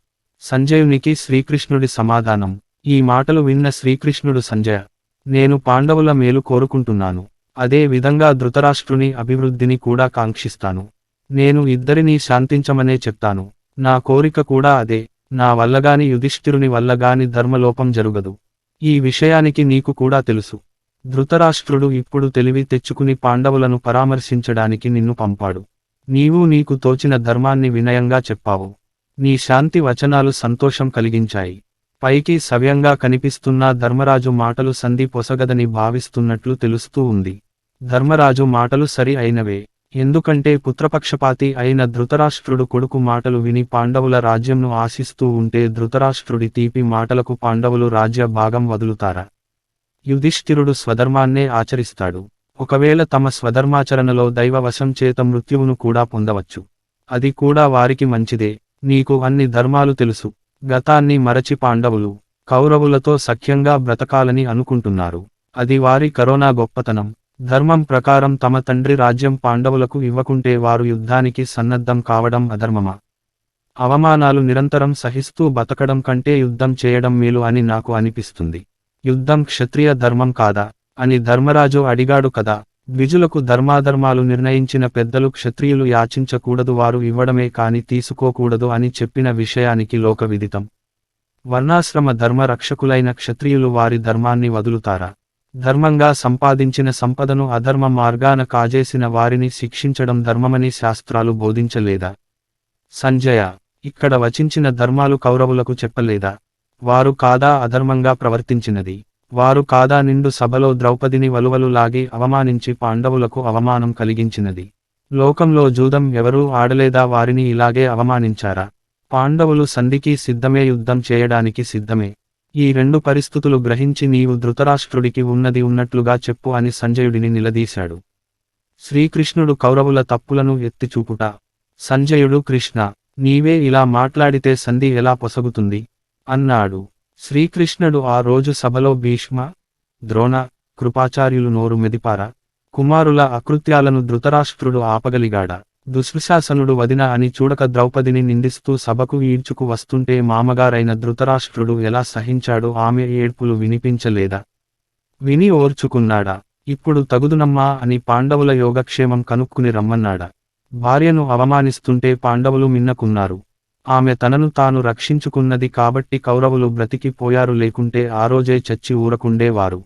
సంజయునికి శ్రీకృష్ణుడి సమాధానం. ఈ మాటలు విన్న శ్రీకృష్ణుడు సంజయ, నేను పాండవుల మేలు కోరుకుంటున్నాను. అదే విధంగా ధృతరాష్ట్రుని అభివృద్ధిని కూడా కాంక్షిస్తాను. నేను ఇద్దరినీ శాంతించమనే చెప్తాను. నా కోరిక కూడా అదే. నా వల్లగాని యుధిష్ఠిరుని వల్లగాని ధర్మలోపం జరుగదు. ఈ విషయానికి నీకు కూడా తెలుసు. ధృతరాష్ట్రుడు ఇప్పుడు తెలివి తెచ్చుకుని పాండవులను పరామర్శించడానికి నిన్ను పంపాడు. నీవు నీకు తోచిన ధర్మాన్ని వినయంగా చెప్పావు. నీ శాంతి వచనాలు సంతోషం కలిగించాయి. పైకి సవ్యంగా కనిపిస్తున్నా ధర్మరాజు మాటలు సంధి పొసగదని భావిస్తున్నట్లు తెలుస్తూ ఉంది. ధర్మరాజు మాటలు సరి అయినవే. ఎందుకంటే పుత్రపక్షపాతి అయిన ధృతరాష్ట్రుడు కొడుకు మాటలు విని పాండవుల రాజ్యంను ఆశిస్తూ ఉంటే ధృతరాష్ట్రుడి తీపి మాటలకు పాండవులు రాజ్య భాగం వదులుతారా? యుధిష్ఠిరుడు స్వధర్మాన్నే ఆచరిస్తాడు. ఒకవేళ తమ స్వధర్మాచరణలో దైవవశం చేత మృత్యువును కూడా పొందవచ్చు. అది కూడా వారికి మంచిదే. నీకు అన్ని ధర్మాలు తెలుసు. గతాన్ని మరచి పాండవులు కౌరవులతో సఖ్యంగా బ్రతకాలని అనుకుంటున్నారు. అది వారి కరోనా గొప్పతనం. ధర్మం ప్రకారం తమ తండ్రి రాజ్యం పాండవులకు ఇవ్వకుంటే వారు యుద్ధానికి సన్నద్ధం కావడం అధర్మమా? అవమానాలు నిరంతరం సహిస్తూ బతకడం కంటే యుద్ధం చేయడం మేలు అని నాకు అనిపిస్తుంది. యుద్ధం క్షత్రియ ధర్మం కాదా అని ధర్మరాజు అడిగాడు కదా. ద్విజులకు ధర్మాధర్మాలు నిర్ణయించిన పెద్దలు క్షత్రియులు యాచించకూడదు, వారు ఇవ్వడమే కాని తీసుకోకూడదు అని చెప్పిన విషయానికి లోకవిదితం. వర్ణాశ్రమ ధర్మ రక్షకులైన క్షత్రియులు వారి ధర్మాన్ని వదులుతారా? ధర్మంగా సంపాదించిన సంపదను అధర్మ మార్గాన కాజేసిన వారిని శిక్షించడం ధర్మమని శాస్త్రాలు బోధించలేదా? సంజయ, ఇక్కడ వచించిన ధర్మాలు కౌరవులకు చెప్పలేదా? వారు కాదా అధర్మంగా ప్రవర్తించినది? వారు కాదా నిండు సభలో ద్రౌపదిని వలువలు లాగి అవమానించి పాండవులకు అవమానం కలిగించినది? లోకంలో జూదం ఎవరూ ఆడలేదా? వారిని ఇలాగే అవమానించారా? పాండవులు సంధికి సిద్ధమే, యుద్ధం చేయడానికి సిద్ధమే. ఈ రెండు పరిస్థితులు గ్రహించి నీవు ధృతరాష్ట్రుడికి ఉన్నది ఉన్నట్లుగా చెప్పు అని సంజయుడిని నిలదీశాడు. శ్రీకృష్ణుడు కౌరవుల తప్పులను ఎత్తి చూపుట. సంజయుడు, కృష్ణ, నీవే ఇలా మాట్లాడితే సంధి ఎలా పొసగుతుంది అన్నాడు. శ్రీకృష్ణుడు ఆ రోజు సభలో భీష్మ, ద్రోణ, కృపాచార్యులు నోరు మెదిపారా? కుమారుల అకృత్యాలను ధృతరాష్ట్రుడు ఆపగలిగాడా? దుశ్శాసనుడు వదిన అని చూడక ద్రౌపదిని నిందిస్తూ సభకు ఈడ్చుకు వస్తుంటే మామగారైన ధృతరాష్ట్రుడు ఎలా సహించాడు? ఆమె ఏడ్పులు వినిపించలేదా? విని ఓర్చుకున్నాడా? ఇప్పుడు తగుదునమ్మా అని పాండవుల యోగక్షేమం కనుక్కుని రమ్మన్నాడా? భార్యను అవమానిస్తుంటే పాండవులు మిన్నకున్నారు. ఆమె తనను తాను రక్షించుకున్నది కాబట్టి కౌరవులు బ్రతికిపోయారు, లేకుంటే ఆ రోజే చచ్చి ఊరకుండేవారు.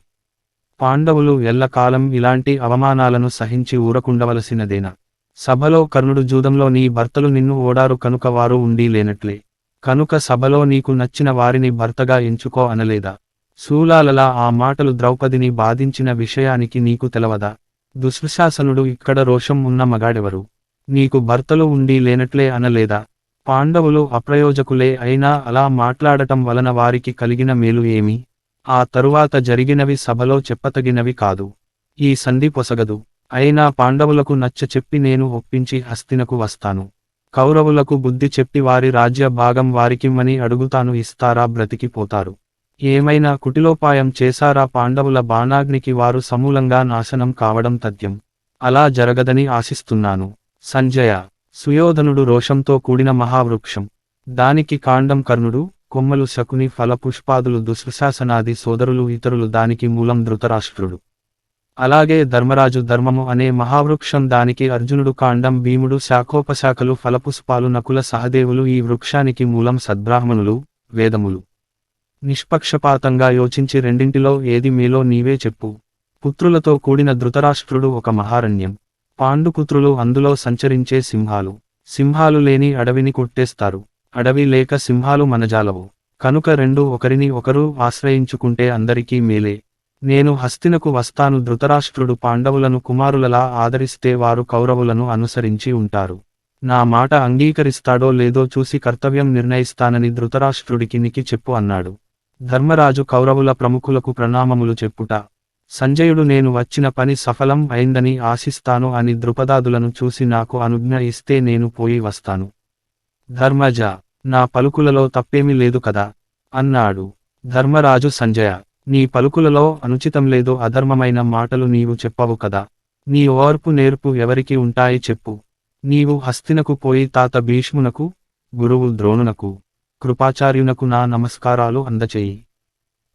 పాండవులు ఎల్లకాలం ఇలాంటి అవమానాలను సహించి ఊరకుండవలసినదేనా? సభలో కర్ణుడు జూదంలో నీ భర్తలు నిన్ను ఓడారు కనుక వారు ఉండి లేనట్లే. కనుక సభలో నీకు నచ్చిన వారిని భర్తగా ఎంచుకో అనలేదా? శూలాలలా ఆ మాటలు ద్రౌపదిని బాధించిన విషయానికి నీకు తెలవదా? దుశ్శాసనుడు ఇక్కడ రోషం ఉన్న మగాడెవరు? నీకు భర్తలు ఉండి లేనట్లే అనలేదా? పాండవులు అప్రయోజకులే అయినా అలా మాట్లాడటం వలన వారికి కలిగిన మేలు ఏమి? ఆ తరువాత జరిగినవి సభలో చెప్పతగినవి కాదు. ఈ సంధి పొసగదు. అయినా పాండవులకు నచ్చ చెప్పి నేను ఒప్పించి హస్తినకు వస్తాను. కౌరవులకు బుద్ధి చెప్పి వారి రాజ్య భాగం వారికిమ్మని అడుగుతాను, ఇస్తారా? బ్రతికిపోతారు. ఏమైనా కుటిలోపాయం చేశారా? పాండవుల బాణాగ్నికి వారు సమూలంగా నాశనం కావడం తథ్యం. అలా జరగదని ఆశిస్తున్నాను. సంజయ, సుయోధనుడు రోషంతో కూడిన మహావృక్షం. దానికి కాండం కర్ణుడు, కొమ్మలు శకుని, ఫలపుష్పాదులు దుశ్శాసనాది సోదరులు, ఇతరులు దానికి మూలం ధృతరాష్ట్రుడు. అలాగే ధర్మరాజు ధర్మము అనే మహావృక్షం, దానికి అర్జునుడు కాండం, భీముడు శాఖోపశాఖలు, ఫలపుష్పాలు నకుల సహదేవులు. ఈ వృక్షానికి మూలం సద్బ్రాహ్మణులు, వేదములు. నిష్పక్షపాతంగా యోచించి రెండింటిలో ఏది మేలో నీవే చెప్పు. పుత్రులతో కూడిన ధృతరాష్ట్రుడు ఒక మహారణ్యం. పాండుపుత్రులు అందులో సంచరించే సింహాలు. సింహాలు లేని అడవిని కొట్టేస్తారు. అడవి లేక సింహాలు మనజాలవు. కనుక రెండు ఒకరిని ఒకరు ఆశ్రయించుకుంటే అందరికీ మేలే. నేను హస్తినకు వస్తాను. ధృతరాష్ట్రుడు పాండవులను కుమారులలా ఆదరిస్తే వారు కౌరవులను అనుసరించి ఉంటారు. నా మాట అంగీకరిస్తాడో లేదో చూసి కర్తవ్యం నిర్ణయిస్తానని ధృతరాష్ట్రుడికి నికి చెప్పు అన్నాడు. ధర్మరాజు కౌరవుల ప్రముఖులకు ప్రణామములు చెప్పుట. సంజయుడు, నేను వచ్చిన పని సఫలం అయిందని ఆశిస్తాను అని ద్రుపదాదులను చూసి నాకు అనుజ్ఞ ఇస్తే నేను పోయి వస్తాను. ధర్మజ, నా పలుకులలో తప్పేమీ లేదు కదా అన్నాడు. ధర్మరాజు, సంజయ, నీ పలుకులలో అనుచితం లేదో, అధర్మమైన మాటలు నీవు చెప్పవు కదా. నీ ఓర్పు నేర్పు ఎవరికి ఉంటాయి చెప్పు. నీవు హస్తినకు పోయి తాత భీష్మునకు, గురువు ద్రోణునకు, కృపాచార్యునకు నా నమస్కారాలు అందచేయి.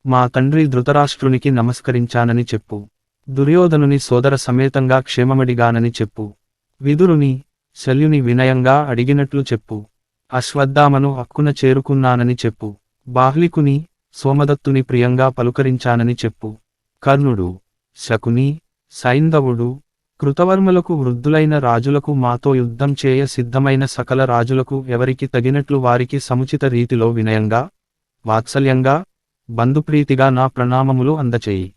మా తండ్రి ధృతరాష్ట్రునికి నమస్కరించానని చెప్పు. దుర్యోధనుని సోదర సమేతంగా క్షేమమడిగానని చెప్పు. విదురుని, శల్యుని వినయంగా అడిగినట్లు చెప్పు. అశ్వత్థామను హక్కున చేరుకున్నానని చెప్పు. బాహ్లికుని, సోమదత్తుని ప్రియంగా పలుకరించానని చెప్పు. కర్ణుడు, శకుని, సైంధవుడు, కృతవర్మలకు వృద్ధులైన రాజులకు మాతో యుద్ధం చేయ సిద్ధమైన సకల రాజులకు ఎవరికి తగినట్లు వారికి సముచిత రీతిలో వినయంగా, వాత్సల్యంగా, బంధుప్రీతిగా నా ప్రణామములు అందచేయి.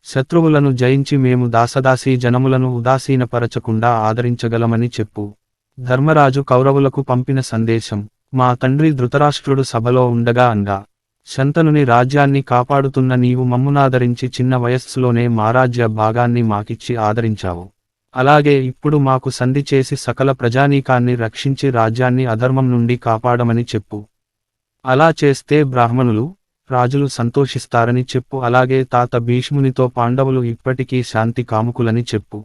శత్రువులను జయించి మేము దాసదాసీ జనములను ఉదాసీనపరచకుండా ఆదరించగలమని చెప్పు. ధర్మరాజు కౌరవులకు పంపిన సందేశం. మా తండ్రి ధృతరాష్ట్రుడు సభలో ఉండగా అంగా, శంతనుని రాజ్యాన్ని కాపాడుతున్న నీవు మమ్మునాదరించి చిన్న వయస్సులోనే మారాజ్య భాగాన్ని మాకిచ్చి ఆదరించావు. అలాగే ఇప్పుడు మాకు సంధి చేసి సకల ప్రజానీకాన్ని రక్షించి రాజ్యాన్ని అధర్మం నుండి కాపాడమని చెప్పు. అలా చేస్తే బ్రాహ్మణులు, రాజులు సంతోషిస్తారని చెప్పు. అలాగే తాత భీష్మునితో పాండవులు ఇప్పటికీ శాంతి కాముకులని చెప్పు.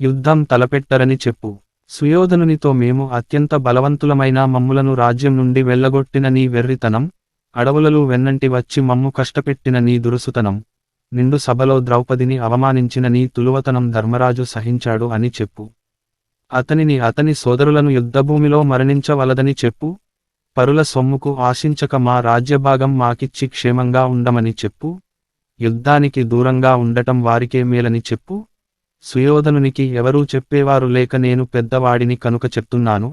యుద్ధం తలపెట్టరని చెప్పు. సుయోధనునితో మేము అత్యంత బలవంతులమైన మమ్ములను రాజ్యం నుండి వెళ్ళగొట్టిన నీ వెర్రితనం, అడవులలో వెన్నంటి వచ్చి మమ్ము కష్టపెట్టిన నీ దురుసుతనం, నిండు సభలో ద్రౌపదిని అవమానించిన నీ తులువతనం ధర్మరాజు సహించాడు అని చెప్పు. అతనిని అతని సోదరులను యుద్ధభూమిలో మరణించవలదని చెప్పు. పరుల సొమ్ముకు ఆశించక మా రాజ్యభాగం మాకిచ్చి క్షేమంగా ఉండమని చెప్పు. యుద్ధానికి దూరంగా ఉండటం వారికే మేలని చెప్పు. సుయోధనునికి ఎవరూ చెప్పేవారు లేక నేను పెద్దవాడిని కనుక చెప్తున్నాను.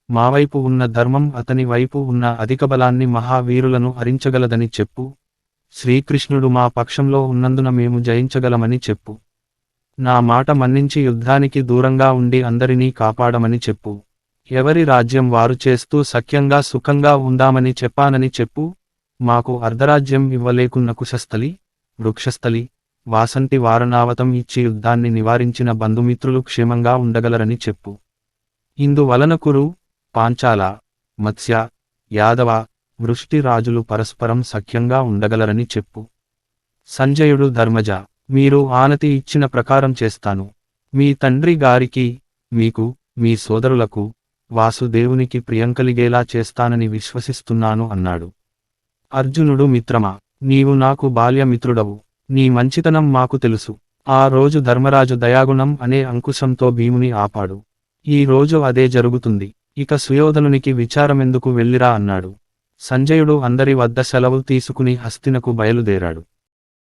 మా వైపు ఉన్న ధర్మం అతని వైపు ఉన్న అధిక బలాన్ని మహావీరులను హరించగలదని చెప్పు. శ్రీకృష్ణుడు మా పక్షంలో ఉన్నందున మేము జయించగలమని చెప్పు. నా మాట మన్నించి యుద్ధానికి దూరంగా ఉండి అందరినీ కాపాడమని చెప్పు. ఎవరి రాజ్యం వారు చేస్తూ సఖ్యంగా సుఖంగా ఉందామని చెప్పానని చెప్పు. మాకు అర్ధరాజ్యం ఇవ్వలేకున్న కుశస్థలి, వృక్షస్థలి, వాసంతి వారణావతం ఇచ్చి యుద్ధాన్ని నివారించిన బంధుమిత్రులు క్షేమంగా ఉండగలరని చెప్పు. ఇందువలన కురు, పాంచాల, మత్స్య, యాదవ, వృష్టి రాజులు పరస్పరం సఖ్యంగా ఉండగలరని చెప్పు. సంజయుడు ధర్మజ, మీరు ఆనతి ఇచ్చిన ప్రకారం చేస్తాను. మీ తండ్రి గారికి, మీకు, మీ సోదరులకు, వాసుదేవునికి ప్రియంకలిగేలా చేస్తానని విశ్వసిస్తున్నాను అన్నాడు. అర్జునుడు మిత్రమా, నీవు నాకు బాల్యమిత్రుడవు. నీ మంచితనం మాకు తెలుసు. ఆ రోజు ధర్మరాజు దయాగుణం అనే అంకుశంతో భీముని ఆపాడు. ఈ రోజు అదే జరుగుతుంది. ఇక సుయోధనునికి విచారమెందుకు వెళ్ళిరా అన్నాడు. సంజయుడు అందరి వద్ద సెలవు తీసుకుని హస్తినకు బయలుదేరాడు.